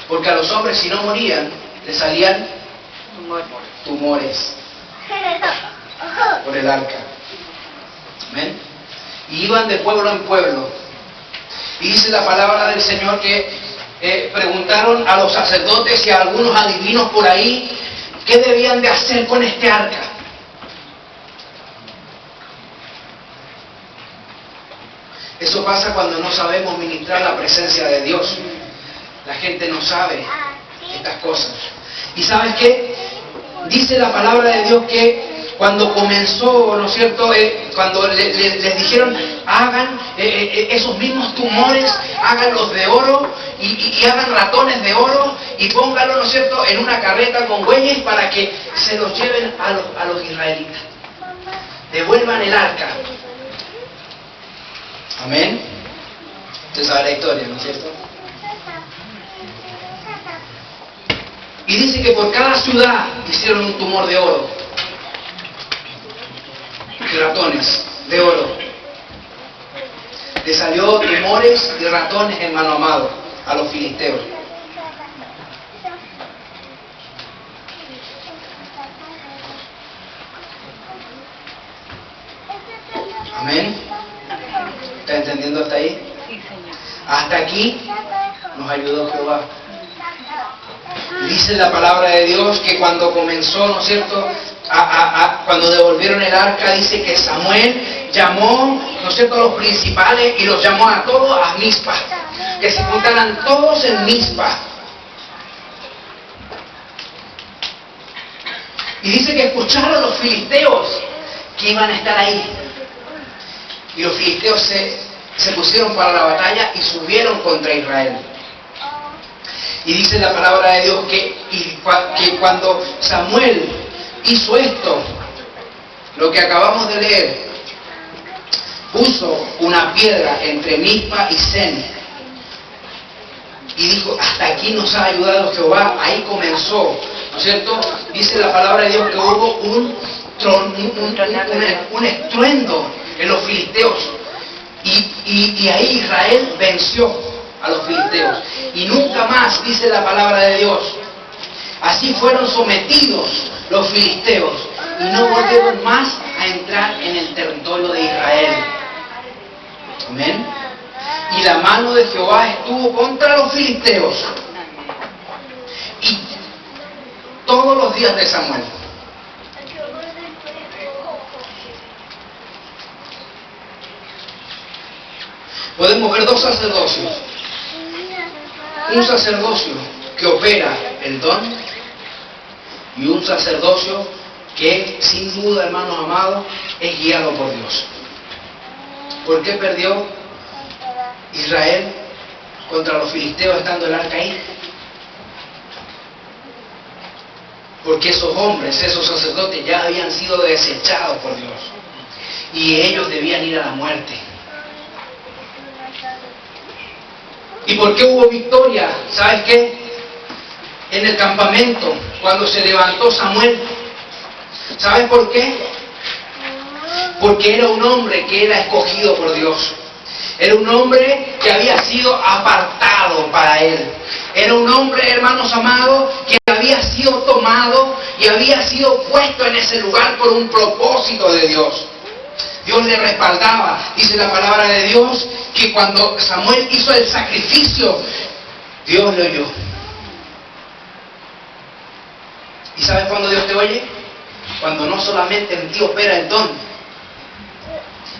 Porque a los hombres, si no morían, les salían tumores por el arca. ¿Amén? Y iban de pueblo en pueblo. Y dice la palabra del Señor que preguntaron a los sacerdotes y a algunos adivinos por ahí qué debían de hacer con este arca. Eso pasa cuando no sabemos ministrar la presencia de Dios. La gente no sabe estas cosas. ¿Y sabes qué? Dice la palabra de Dios que cuando comenzó, ¿no es cierto?, cuando les dijeron, hagan esos mismos tumores, háganlos de oro y hagan ratones de oro y pónganlo, ¿no es cierto?, en una carreta con bueyes para que se los lleven a los israelitas. Devuelvan el arca. Amén. Usted sabe la historia, ¿no es cierto? Y dice que por cada ciudad hicieron un tumor de oro. Y ratones de oro. Le salió tumores y ratones, hermano amado, a los filisteos. Amén. ¿Está entendiendo hasta ahí?
Sí, Señor.
Hasta aquí nos ayudó Jehová. Dice la palabra de Dios que cuando comenzó, ¿no es cierto?, cuando devolvieron el arca, dice que Samuel llamó, ¿no es cierto?, a los principales y los llamó a todos a Mizpa, que se juntaran todos en Mizpa. Y dice que escucharon los filisteos que iban a estar ahí. Y los filisteos se pusieron para la batalla y subieron contra Israel. Y dice la palabra de Dios que cuando Samuel hizo esto, lo que acabamos de leer, puso una piedra entre Mizpa y Sen. Y dijo, hasta aquí nos ha ayudado Jehová. Ahí comenzó, ¿no es cierto? Dice la palabra de Dios que hubo un estruendo en los filisteos. Y ahí Israel venció a los filisteos. Y nunca más, dice la palabra de Dios, así fueron sometidos los filisteos y no volvieron más a entrar en el territorio de Israel. Amén. Y la mano de Jehová estuvo contra los filisteos. Y todos los días de Samuel. Podemos ver dos sacerdocios. Un sacerdocio que opera el don y un sacerdocio que, sin duda, hermanos amados, es guiado por Dios. ¿Por qué perdió Israel contra los filisteos estando el arca ahí? Porque esos hombres, esos sacerdotes ya habían sido desechados por Dios y ellos debían ir a la muerte. ¿Y por qué hubo victoria? ¿Sabes qué? En el campamento, cuando se levantó Samuel. ¿Sabes por qué? Porque era un hombre que era escogido por Dios. Era un hombre que había sido apartado para Él. Era un hombre, hermanos amados, que había sido tomado y había sido puesto en ese lugar por un propósito de Dios. Dios le respaldaba. Dice la palabra de Dios que cuando Samuel hizo el sacrificio, Dios le oyó. ¿Y sabes cuándo Dios te oye? Cuando no solamente en ti opera el don,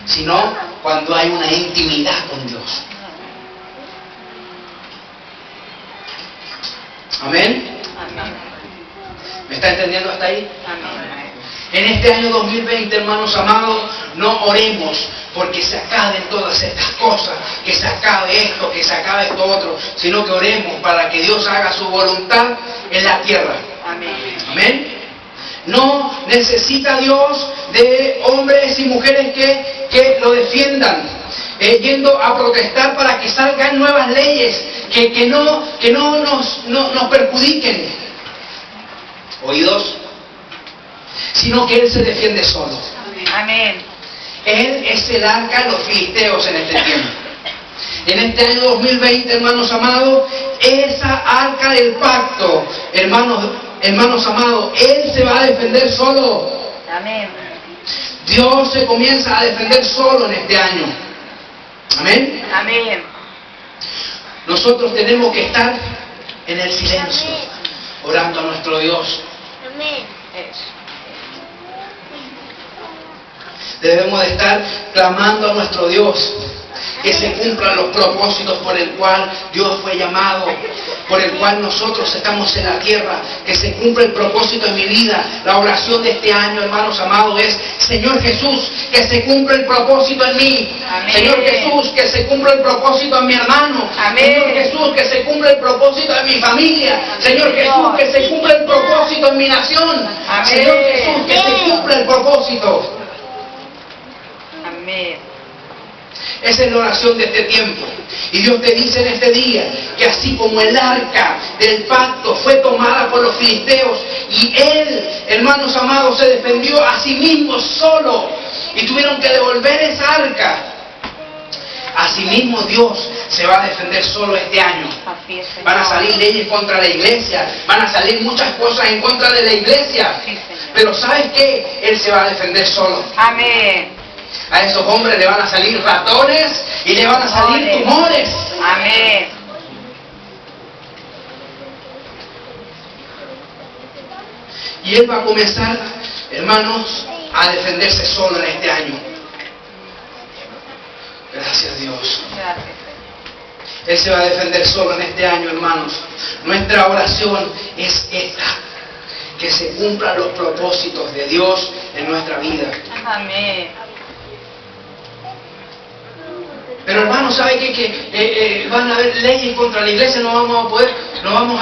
sino cuando hay una intimidad con Dios. Amén. ¿Me está entendiendo hasta ahí? En este año 2020, hermanos amados, no oremos porque se acaben todas estas cosas, que se acabe esto, que se acabe esto otro, sino que oremos para que Dios haga su voluntad en la tierra. Amén. No necesita Dios de hombres y mujeres que lo defiendan, yendo a protestar para que salgan nuevas leyes que no nos perjudiquen. ¿Oídos? Sino que Él se defiende solo.
Amén.
Él es el arca de los filisteos en este tiempo. En este año 2020, hermanos amados, esa arca del pacto, hermanos amados, Él se va a defender solo.
Amén.
Dios se comienza a defender solo en este año. Amén.
Amén.
Nosotros tenemos que estar en el silencio, orando a nuestro Dios.
Amén.
Debemos de estar clamando a nuestro Dios, que se cumplan los propósitos por el cual Dios fue llamado, por el cual nosotros estamos en la tierra, que se cumpla el propósito en mi vida. La oración de este año, hermanos amados, es: Señor Jesús, que se cumpla el propósito en mí.
Amén.
Señor Jesús, que se cumpla el propósito en mi hermano.
Amén.
Señor Jesús, que se cumpla el propósito en mi familia. Señor Jesús, que se cumpla el propósito en mi nación.
Amén.
Señor Jesús, que se cumpla el propósito.
Amén.
Esa es la oración de este tiempo. Y Dios te dice en este día que así como el arca del pacto fue tomada por los filisteos y Él, hermanos amados, se defendió a sí mismo solo y tuvieron que devolver esa arca, asimismo Dios se va a defender solo este año.
Así es, Señor.
Van a salir leyes contra la iglesia, van a salir muchas cosas en contra de la iglesia,
Sí, Señor.
pero ¿sabes qué? Él se va a defender solo.
Amén.
A esos hombres le van a salir ratones y le van a salir tumores.
Amén.
Y Él va a comenzar, hermanos, a defenderse solo en este año. Gracias, Dios.
Gracias.
Él se va a defender solo en este año, hermanos. Nuestra oración es esta: que se cumplan los propósitos de Dios en nuestra vida.
Amén.
Pero hermanos, ¿sabe qué? Que van a haber leyes contra la iglesia, no vamos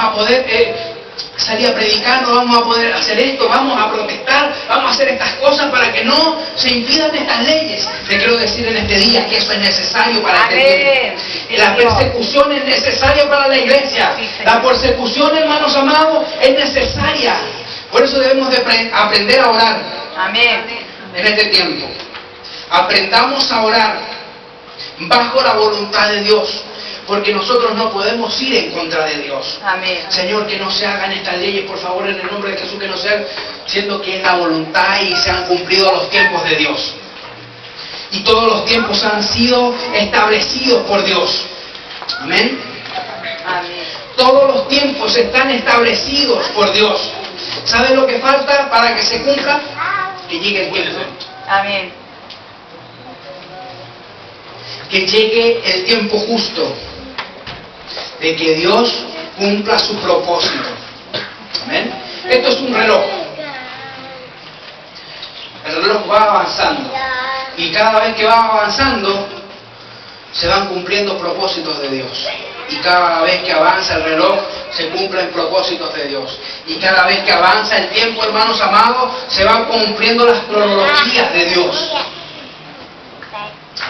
a poder salir a predicar, no vamos a poder hacer esto, vamos a protestar, vamos a hacer estas cosas para que no se impidan estas leyes. Te quiero decir en este día que eso es necesario para este
Amén.
tiempo. La persecución es necesaria para la iglesia.
Sí, Señor.
La persecución, hermanos amados, es necesaria. Por eso debemos de aprender a orar
Amén.
en este tiempo. Aprendamos a orar bajo la voluntad de Dios, porque nosotros no podemos ir en contra de Dios.
Amén.
Señor, que no se hagan estas leyes, por favor, en el nombre de Jesús, que no sean, siendo que es la voluntad y se han cumplido los tiempos de Dios. Y todos los tiempos han sido establecidos por Dios. Amén.
Amén.
Todos los tiempos están establecidos por Dios. ¿Sabe lo que falta para que se cumpla? Que llegue el tiempo.
Amén.
Que llegue el tiempo justo de que Dios cumpla su propósito. Amén. Esto es un reloj. El reloj va avanzando y cada vez que va avanzando se van cumpliendo propósitos de Dios. Y cada vez que avanza el reloj se cumplen propósitos de Dios. Y cada vez que avanza el tiempo, hermanos amados, se van cumpliendo las cronologías de Dios.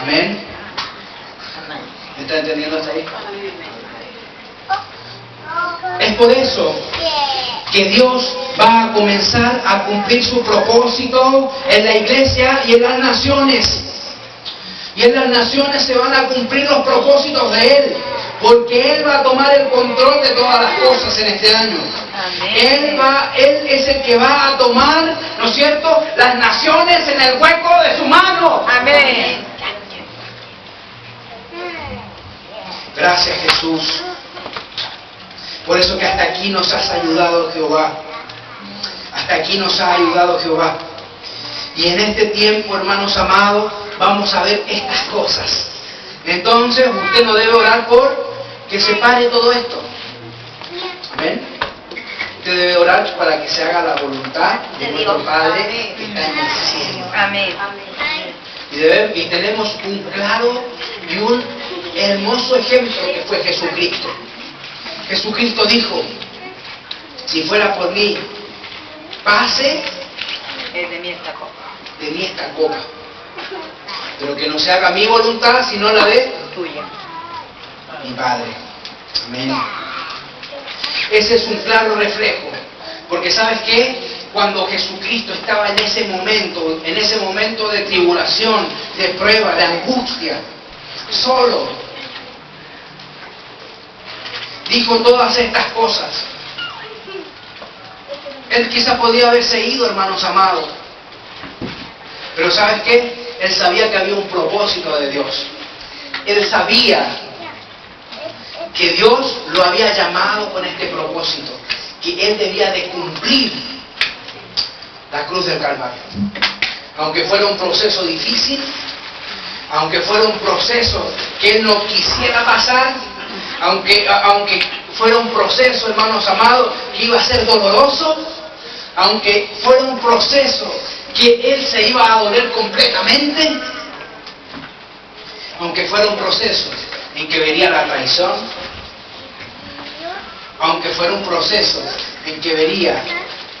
Amén. ¿Me está entendiendo hasta ahí? Es por eso que Dios va a comenzar a cumplir su propósito en la iglesia y en las naciones. Y en las naciones se van a cumplir los propósitos de Él, porque Él va a tomar el control de todas las cosas en este año.
Amén.
Él es el que va a tomar, ¿no es cierto?, las naciones en el hueco de su mano.
Amén.
Gracias, Jesús. Por eso que hasta aquí nos has ayudado, Jehová. Hasta aquí nos ha ayudado Jehová. Y en este tiempo, hermanos amados, vamos a ver estas cosas. Entonces, usted no debe orar por que se pare todo esto. Amén. Usted debe orar para que se haga la voluntad de nuestro Padre que está en el cielo.
Amén.
Y tenemos un claro y un hermoso ejemplo que fue Jesucristo. Jesucristo dijo: si fuera por mí, pase
De mí esta copa.
Pero que no se haga mi voluntad, sino la de
Tuya.
mi Padre. Amén. Ese es un claro reflejo. Porque ¿sabes qué? Cuando Jesucristo estaba en ese momento de tribulación, de prueba, de angustia, solo, dijo todas estas cosas. Él quizá podía haberse ido, hermanos amados. Pero ¿sabes qué? Él sabía que había un propósito de Dios. Él sabía que Dios lo había llamado con este propósito, que Él debía de cumplir la cruz del Calvario. Aunque fuera un proceso difícil, aunque fuera un proceso que Él no quisiera pasar, aunque fuera un proceso, hermanos amados, que iba a ser doloroso, aunque fuera un proceso que Él se iba a doler completamente, aunque fuera un proceso en que vería la traición, aunque fuera un proceso en que vería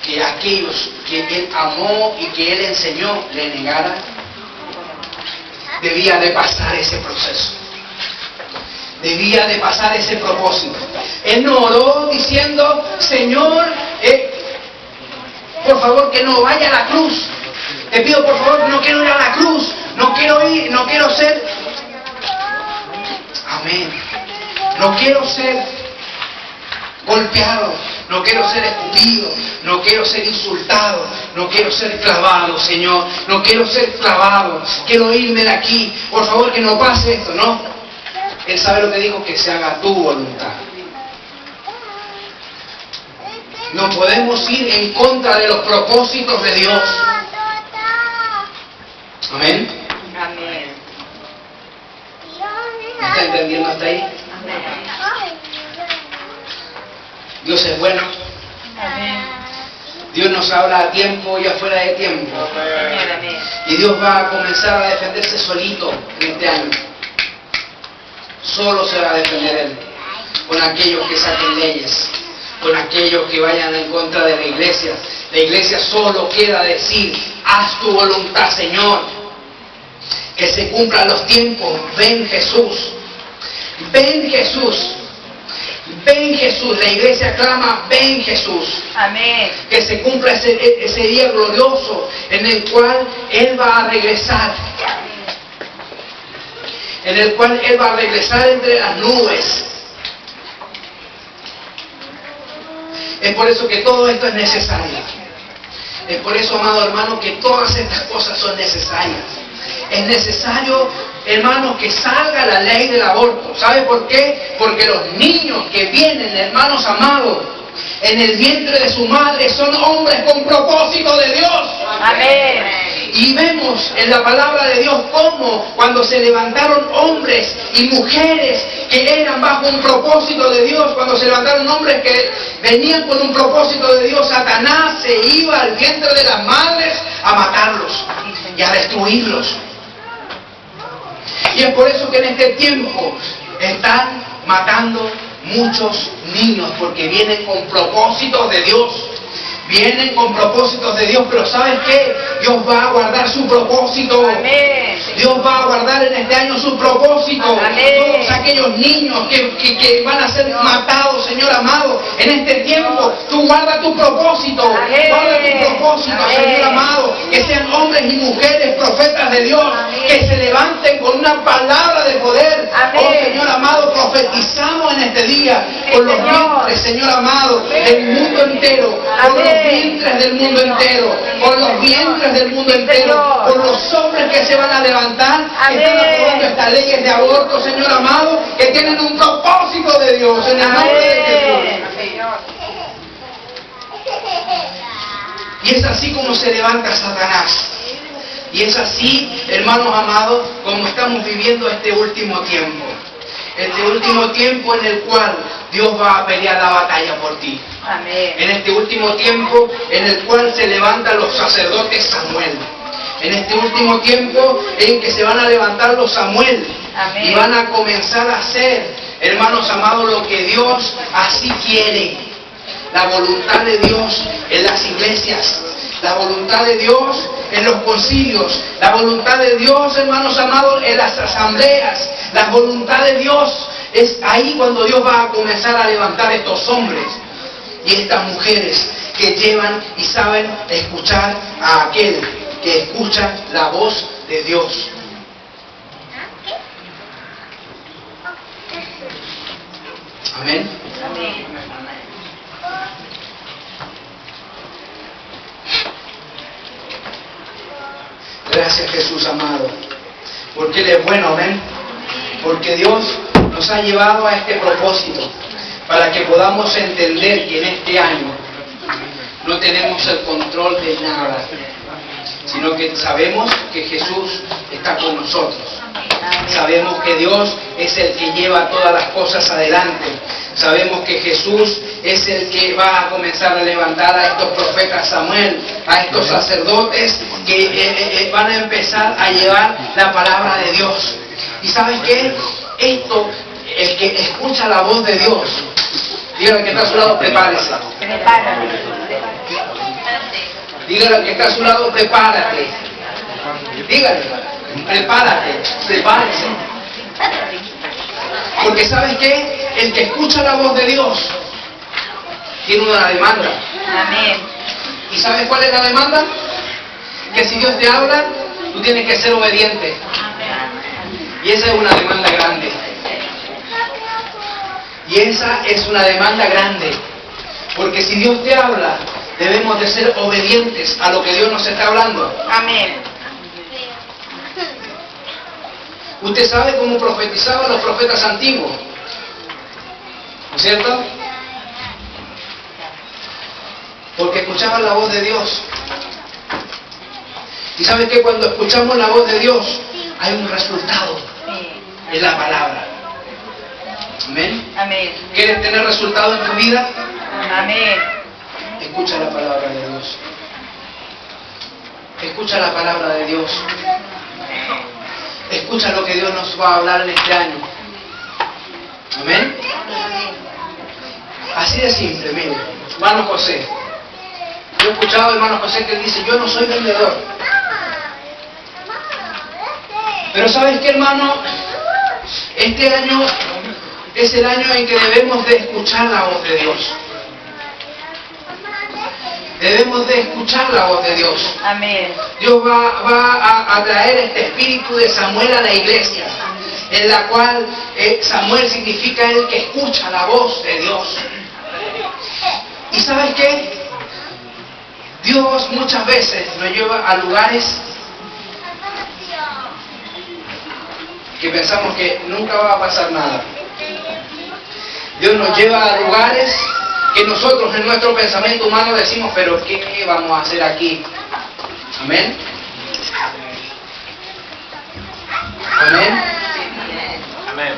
que aquellos que Él amó y que Él enseñó le negaran, debía de pasar ese proceso, debía de pasar ese propósito. Él no oró diciendo: Señor, por favor que no vaya a la cruz, te pido por favor que no quiero ir a la cruz, no quiero ser, amén, no quiero ser golpeado, no quiero ser escupido, no quiero ser insultado, no quiero ser clavado, Señor, no quiero ser clavado, quiero irme de aquí, por favor que no pase esto, no. Él sabe lo que dijo: que se haga tu voluntad. No podemos ir en contra de los propósitos de Dios. Amén.
Amén.
¿Me está entendiendo hasta ahí?
Amén.
Dios es bueno.
Amén.
Dios nos habla a tiempo y afuera de tiempo.
Señor, amén.
Y Dios va a comenzar a defenderse solito en este año. Solo se va a defender Él. Con aquellos que saquen leyes, con aquellos que vayan en contra de la iglesia. La iglesia solo queda decir: haz tu voluntad, Señor. Que se cumplan los tiempos. Ven Jesús. Ven Jesús. Ven Jesús. La iglesia clama: ven Jesús.
Amén.
Que se cumpla ese día glorioso en el cual Él va a regresar. En el cual Él va a regresar entre las nubes. Es por eso que todo esto es necesario. Es por eso, amado hermano, que todas estas cosas son necesarias. Es necesario, hermanos, que salga la ley del aborto. ¿Sabe por qué? Porque los niños que vienen, hermanos amados, en el vientre de su madre son hombres con propósito de Dios.
Amén.
Y vemos en la palabra de Dios cómo cuando se levantaron hombres y mujeres que eran bajo un propósito de Dios, cuando se levantaron hombres que venían con un propósito de Dios, Satanás se iba al vientre de las madres a matarlos y a destruirlos. Y es por eso que en este tiempo están matando muchos niños, porque vienen con propósitos de Dios. Vienen con propósitos de Dios, pero ¿sabes qué? Dios va a guardar su propósito.
Amén.
Dios va a guardar en este año su propósito.
Amén.
Todos aquellos niños que van a ser matados, Señor amado, en este tiempo, tú guarda tu propósito.
Amén.
Guarda tu propósito,
Amén.
Señor amado. Que sean hombres y mujeres, profetas de Dios,
Amén.
que se levanten con una palabra de poder.
Amén.
Oh, Señor amado, profetizamos en este día por los
Señor.
vientres, Señor amado, del mundo entero. Por los
Amén.
vientres del mundo entero, por los vientres del mundo entero, por los hombres que se van a levantar, que están aprobando estas leyes de aborto, Señor amado, que tienen un propósito de Dios, en el nombre de Jesús. Y es así como se levanta Satanás. Y es así, hermanos amados, como estamos viviendo este último tiempo. Este último tiempo en el cual Dios va a pelear la batalla por ti.
Amén.
En este último tiempo en el cual se levantan los sacerdotes Samuel. En este último tiempo en que se van a levantar los Samuel.
Amén.
Y van a comenzar a hacer, hermanos amados, lo que Dios así quiere. La voluntad de Dios en las iglesias. La voluntad de Dios en los concilios. La voluntad de Dios, hermanos amados, en las asambleas. La voluntad de Dios es ahí cuando Dios va a comenzar a levantar estos hombres y estas mujeres que llevan y saben escuchar a aquel que escucha la voz de Dios. Amén.
Amén.
Gracias, Jesús amado, porque Él es bueno, amén. Porque Dios nos ha llevado a este propósito para que podamos entender que en este año no tenemos el control de nada, sino que sabemos que Jesús está con nosotros. Sabemos que Dios es el que lleva todas las cosas adelante. Sabemos que Jesús es el que va a comenzar a levantar a estos profetas Samuel, a estos sacerdotes que van a empezar a llevar la palabra de Dios. ¿Y sabes qué? Esto, el que escucha la voz de Dios, dígale al que está a su lado, prepárese. Dígale al que está a su lado, prepárate. Dígale, prepárate, prepárese. Porque ¿sabes qué? El que escucha la voz de Dios tiene una demanda.
Amén.
¿Y sabes cuál es la demanda? Que si Dios te habla, tú tienes que ser obediente. Y esa es una demanda grande. Y esa es una demanda grande. Porque si Dios te habla, debemos de ser obedientes a lo que Dios nos está hablando.
Amén.
Usted sabe cómo profetizaban los profetas antiguos, ¿no es cierto? Porque escuchaban la voz de Dios. Y sabe que cuando escuchamos la voz de Dios, hay un resultado en la palabra. Amén.
Amén.
¿Quieres tener resultado en tu vida?
Amén.
Escucha la palabra de Dios. Escucha la palabra de Dios. Escucha lo que Dios nos va a hablar en este año. Amén. Así de simple, mire. Hermano José. Yo he escuchado a hermano José que dice, yo no soy vendedor. Pero ¿sabes qué, hermano? Este año es el año en que debemos de escuchar la voz de Dios. Debemos de escuchar la voz de Dios.
Amén.
Dios va a traer este espíritu de Samuel a la iglesia, en la cual Samuel significa el que escucha la voz de Dios. ¿Y sabes qué? Dios muchas veces nos lleva a lugares que pensamos que nunca va a pasar nada. Dios nos lleva a lugares que nosotros en nuestro pensamiento humano decimos, pero ¿qué vamos a hacer aquí? Amén. Amén.
Amén.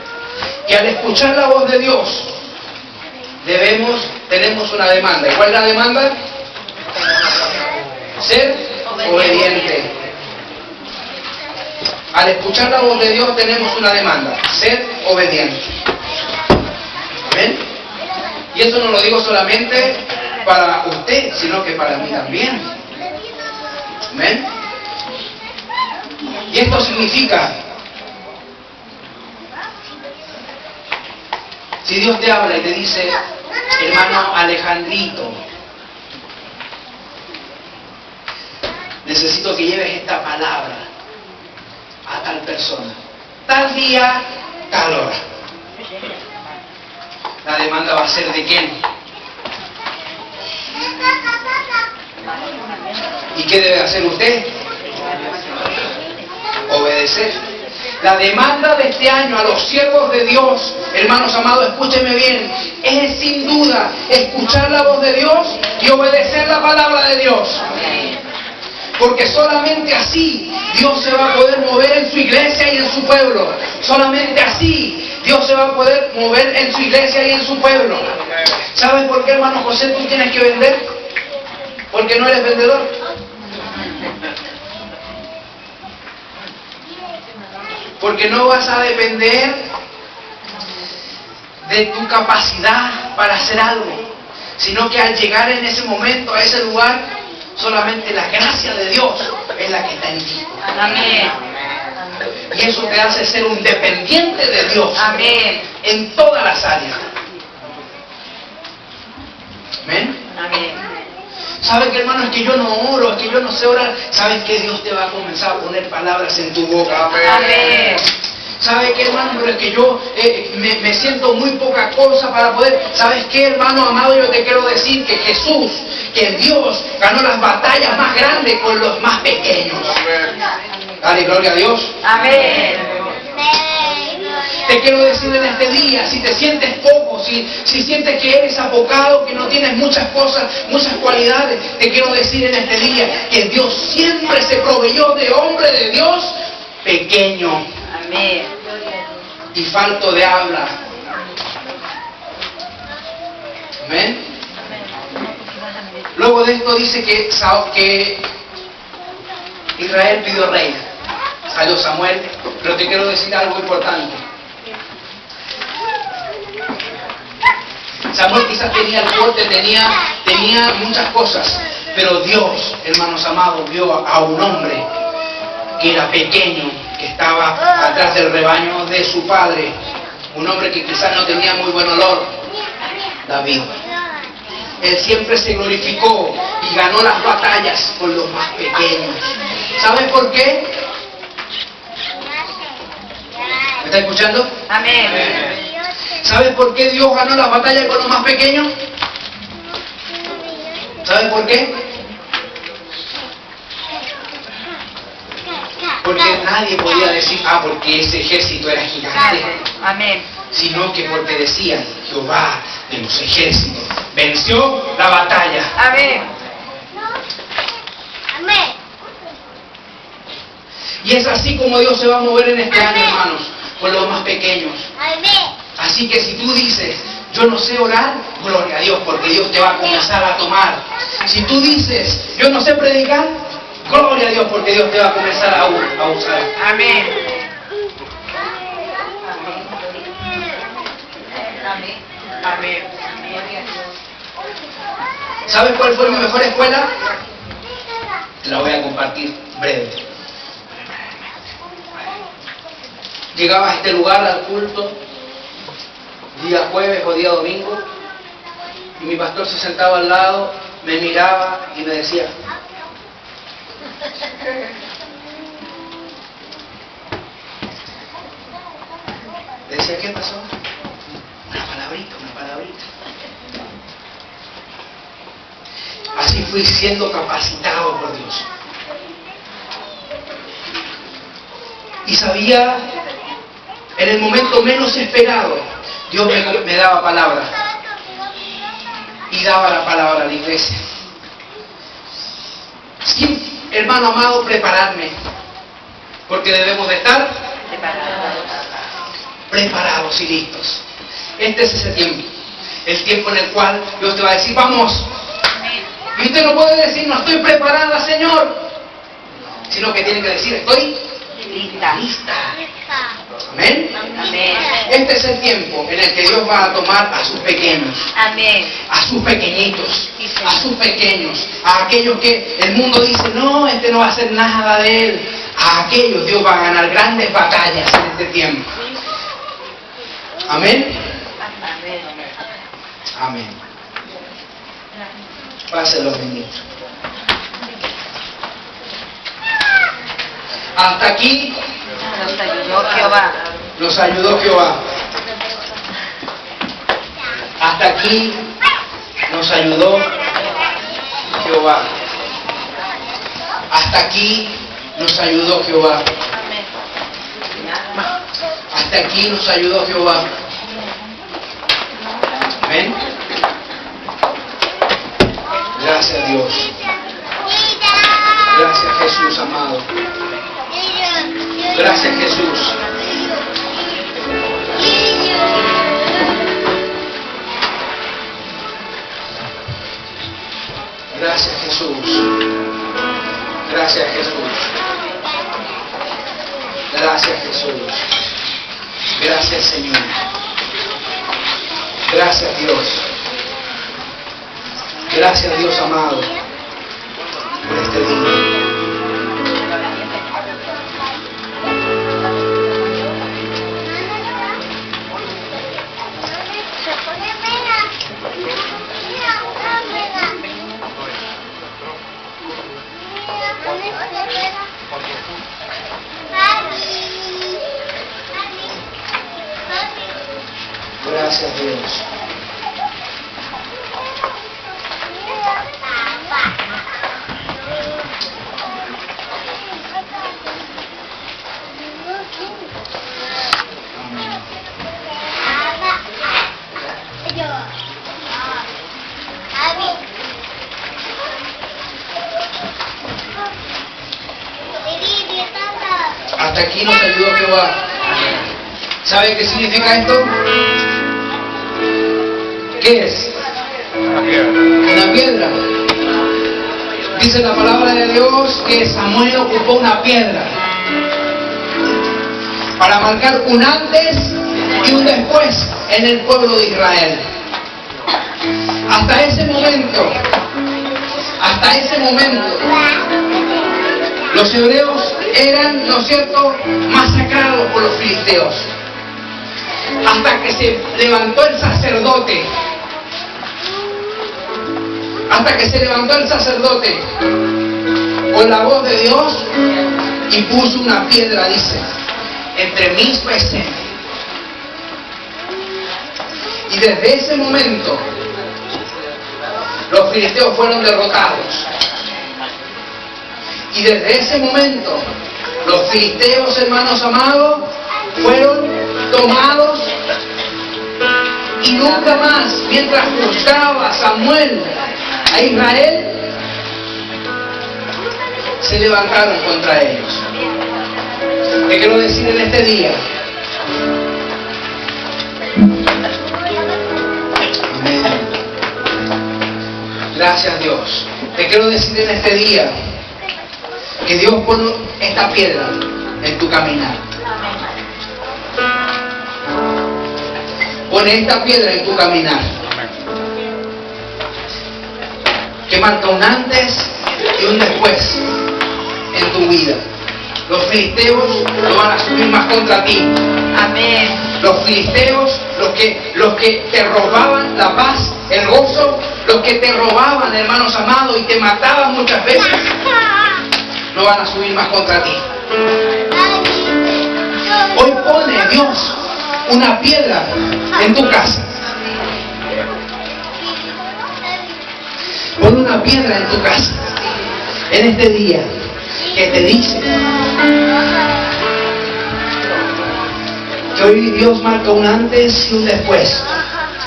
Y al escuchar la voz de Dios, tenemos una demanda. ¿Y cuál es la demanda? Ser obediente. Al escuchar la voz de Dios tenemos una demanda, ser obediente. Amén. Y eso no lo digo solamente para usted, sino que para mí también. Amén. Y esto significa, si Dios te habla y te dice, hermano Alejandrito, necesito que lleves esta palabra a tal persona, tal día, tal hora. La demanda va a ser de quién. ¿Y qué debe hacer usted? Obedecer. La demanda de este año a los siervos de Dios, hermanos amados, escúchenme bien, es sin duda escuchar la voz de Dios y obedecer la palabra de Dios. Porque solamente así Dios se va a poder mover en su iglesia y en su pueblo. Solamente así Dios se va a poder mover en su iglesia y en su pueblo. ¿Sabes por qué, hermano José, tú tienes que vender? Porque no eres vendedor. Porque no vas a depender de tu capacidad para hacer algo, sino que al llegar en ese momento, a ese lugar, solamente la gracia de Dios es la que está en ti.
Amén.
Y eso te hace ser un dependiente de Dios.
Amén.
En todas las áreas. Amén.
Amén.
¿Sabes qué, hermano? Es que yo no oro, es que yo no sé orar. ¿Sabes qué? Dios te va a comenzar a poner palabras en tu boca.
Amén.
¿Sabes qué, hermano? Pero es que yo me siento muy poca cosa para poder. ¿Sabes qué, hermano amado? Yo te quiero decir que Jesús, que Dios ganó las batallas más grandes con los más pequeños. Dale, gloria a Dios.
Amén.
Te quiero decir en este día, si te sientes poco, si sientes que eres apocado, que no tienes muchas cosas, muchas cualidades, te quiero decir en este día que Dios siempre se proveyó de hombre de Dios pequeño.
Amén.
Y falto de habla. Amén. Luego de esto dice que Israel pidió rey. Salió Samuel, pero te quiero decir algo importante. Samuel quizás tenía el porte, tenía muchas cosas, pero Dios, hermanos amados, vio a un hombre que era pequeño, que estaba atrás del rebaño de su padre, un hombre que quizás no tenía muy buen olor, David. Él siempre se glorificó y ganó las batallas con los más pequeños. ¿Sabes por qué? ¿Me está escuchando?
Amén.
¿Sabes por qué Dios ganó las batallas con los más pequeños? ¿Sabes por qué? Porque nadie podía decir, porque ese ejército era gigante.
Amén.
Sino que porque decían, Jehová de los ejércitos venció la batalla.
Amén.
Y es así como Dios se va a mover en este año, hermanos, con los más pequeños. Así que si tú dices, yo no sé orar, gloria a Dios, porque Dios te va a comenzar a tomar. Si tú dices, yo no sé predicar, gloria a Dios, porque Dios te va a comenzar a usar.
Amén. Amén. Amén.
¿Sabes cuál fue mi mejor escuela? Te la voy a compartir breve. Llegaba a este lugar al culto, día jueves o día domingo, y mi pastor se sentaba al lado, me miraba y me decía, ¿qué pasó? Una palabrita. Así fui siendo capacitado por Dios. Y sabía, en el momento menos esperado, Dios me daba palabra. Y daba la palabra a la iglesia. Sin, hermano amado, prepararme. Porque debemos de estar preparados y listos. Este es ese tiempo. El tiempo en el cual Dios te va a decir, vamos. Y usted no puede decir, no estoy preparada, Señor. Sino que tiene que decir, estoy lista. Amén.
Amén.
Este es el tiempo en el que Dios va a tomar a sus pequeños.
Amén.
A sus pequeñitos. A sus pequeños. A aquellos que el mundo dice, no, este no va a hacer nada de él. A aquellos Dios va a ganar grandes batallas en este tiempo. Amén. Amén. Pase los ministros. Hasta aquí
Nos ayudó Jehová.
nos ayudó Jehová. Hasta aquí nos ayudó Jehová. Hasta aquí nos ayudó Jehová. Hasta aquí nos ayudó Jehová. Amén. Gracias, Dios. Gracias, Jesús amado. Gracias, Jesús. Gracias, Jesús. Gracias, Jesús. Gracias, Jesús. Gracias, Señor. Gracias, Dios. Gracias, Dios amado, por este día. Gracias, Dios. Hasta aquí nos ayudó Jehová. ¿Sabe qué significa esto? ¿Qué es?
Una piedra.
Una piedra. Dice la palabra de Dios que Samuel ocupó una piedra para marcar un antes y un después en el pueblo de Israel. Hasta ese momento, los hebreos eran, ¿no es cierto?, masacrados por los filisteos. Hasta que se levantó el sacerdote. Con la voz de Dios y puso una piedra, dice, entre Mizpa y Sem. Y desde ese momento los filisteos fueron derrotados. Y desde ese momento los filisteos, hermanos amados, fueron tomados. Y nunca más, mientras juzgaba Samuel a Israel, se levantaron contra ellos. ¿Qué quiero decir en este día? Amén. Gracias, Dios. Te quiero decir en este día que Dios pone esta piedra en tu caminar. Pone esta piedra en tu caminar, que marca un antes y un después en tu vida. Los filisteos no van a subir más contra ti.
Amén.
Los filisteos, los que te robaban la paz, el gozo, los que te robaban, hermanos amados, y te mataban muchas veces, no van a subir más contra ti. Hoy pone Dios una piedra en tu casa. Pon una piedra en tu casa en este día que te dice que hoy Dios marca un antes y un después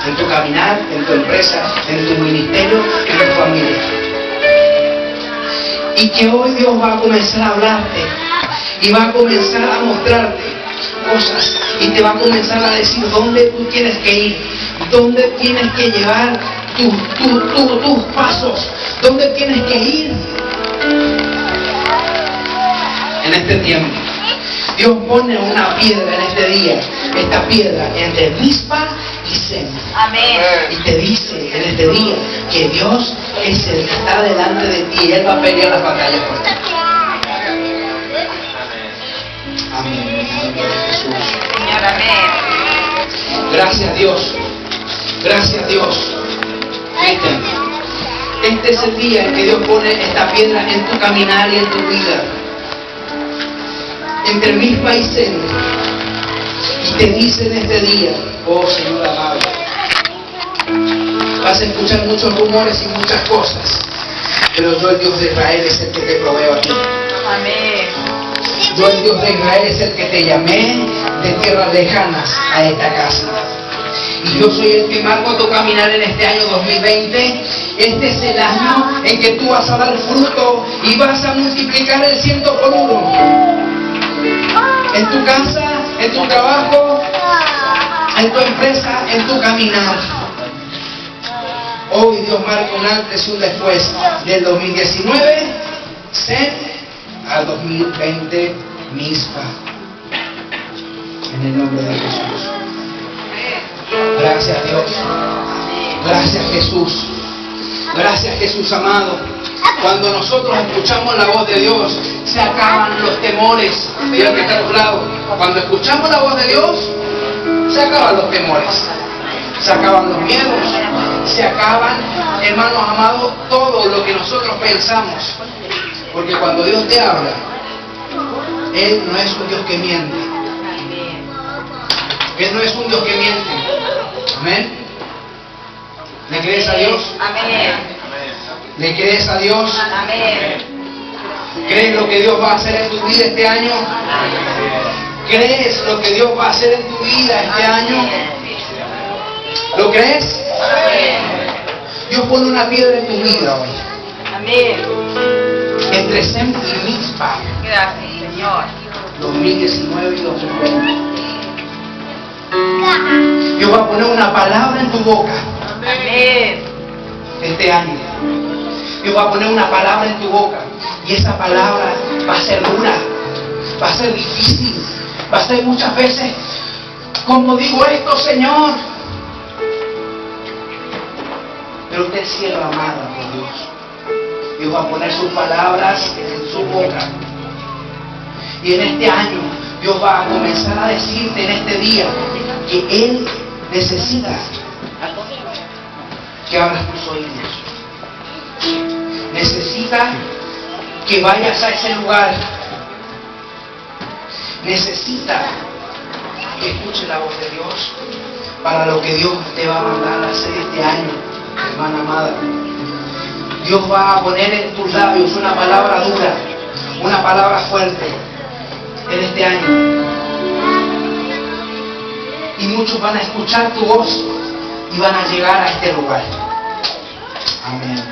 en tu caminar, en tu empresa, en tu ministerio, en tu familia. Y que hoy Dios va a comenzar a hablarte y va a comenzar a mostrarte cosas y te va a comenzar a decir dónde tú tienes que ir, dónde tienes que llevar tus pasos, dónde tienes que ir en este tiempo. Dios pone una piedra en este día, esta piedra entre Mizpa y Sem.
Amén.
Y te dice en este día que Dios es el que está delante de ti y Él va a pelear las batallas por ti. Amén. Jesús.
Señor, amén.
Gracias, Dios. Gracias, Dios. Este es el día en que Dios pone esta piedra en tu caminar y en tu vida. Entre Mizpa y Sem. Y te dice en este día, oh Señor amado, vas a escuchar muchos rumores y muchas cosas, pero yo, el Dios de Israel, es el que te proveo a ti.
Amén.
Yo, el Dios de Israel, es el que te llamé de tierras lejanas a esta casa. Y yo soy el que marco tu caminar en este año 2020. Este es el año en que tú vas a dar fruto y vas a multiplicar el 100 por 1. En tu casa, en tu trabajo, en tu empresa, en tu caminar. Hoy Dios marca un antes y un después del 2019, Zen, al 2020, Mizpa. En el nombre de Jesús. Gracias Dios. Gracias Jesús. Gracias Jesús amado. Cuando nosotros escuchamos la voz de Dios, se acaban los temores. Mira que está a tu lado. Cuando escuchamos la voz de Dios, se acaban los temores. Se acaban los miedos. Se acaban, hermanos amados, todo lo que nosotros pensamos. Porque cuando Dios te habla, Él no es un Dios que miente. Él no es un Dios que miente. Amén. ¿Le crees a Dios?
Amén.
¿Le crees a Dios?
Amén.
¿Crees lo que Dios va a hacer en tu vida este año? ¿Crees lo que Dios va a hacer en tu vida este año? ¿Lo crees? Dios pone una piedra en tu vida hoy.
Amén.
Entre Zen y Mizpa.
Gracias, Señor.
2019 y 2020. Dios va a poner una palabra en tu boca.
Amén.
Este año. Dios va a poner una palabra en tu boca. Y esa palabra va a ser dura. Va a ser difícil. Va a ser muchas veces, como digo esto, Señor. Pero usted es cielo amada por Dios. Dios va a poner sus palabras en su boca. Y en este año, Dios va a comenzar a decirte en este día que Él necesita que abras tus oídos. Necesita que vayas a ese lugar. Necesita que escuches la voz de Dios para lo que Dios te va a mandar a hacer este año, hermana amada. Dios va a poner en tus labios una palabra dura, una palabra fuerte en este año. Y muchos van a escuchar tu voz y van a llegar a este lugar. Amén.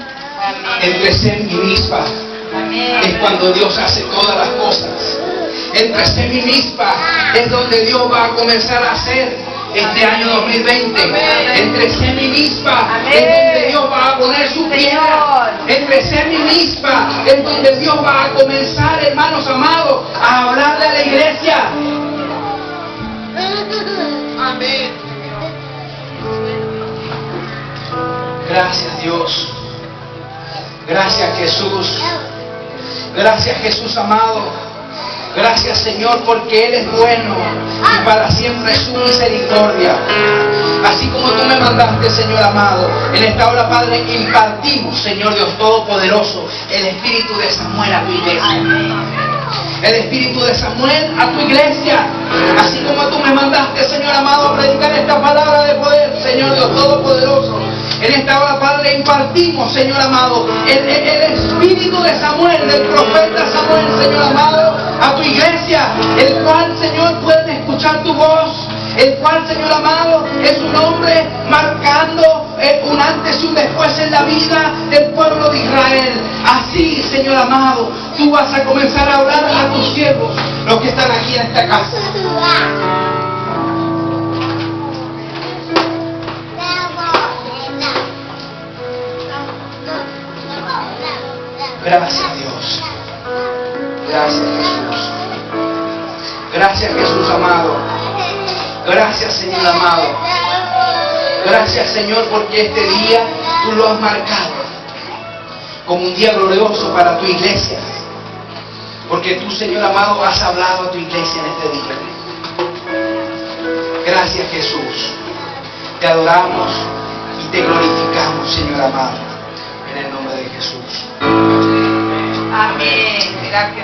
Entre Zen y Mizpa es cuando Dios hace todas las cosas. Entre Zen y Mizpa es donde Dios va a comenzar a hacer este año 2020. Entre Zen y Mizpa es donde Dios va a poner su piedra. Entre Zen y Mizpa es donde Dios va a comenzar, hermanos amados, a hablarle a la iglesia. Amén. Gracias Dios. Gracias Jesús. Gracias Jesús amado. Gracias Señor porque Él es bueno y para siempre es su misericordia. Así como tú me mandaste, Señor amado, en esta hora, Padre, impartimos, Señor Dios Todopoderoso, el espíritu de Samuel a tu iglesia. El espíritu de Samuel a tu iglesia. Así como tú me mandaste, Señor amado, a predicar esta palabra de poder, Señor Dios Todopoderoso. En esta hora, Padre, impartimos, Señor amado, el espíritu de Samuel, del profeta Samuel, Señor amado, a tu iglesia, el cual, Señor, pueden escuchar tu voz, el cual, Señor amado, es un hombre marcando un antes y un después en la vida del pueblo de Israel. Así, Señor amado, tú vas a comenzar a hablar a tus siervos, los que están aquí en esta casa. Gracias Dios. Gracias Jesús. Gracias Jesús amado. Gracias Señor amado. Gracias Señor porque este día tú lo has marcado como un día glorioso para tu iglesia. Porque tú Señor amado has hablado a tu iglesia en este día. Gracias Jesús. Te adoramos y te glorificamos Señor amado. En el nombre de Jesús.
Amén. Gracias.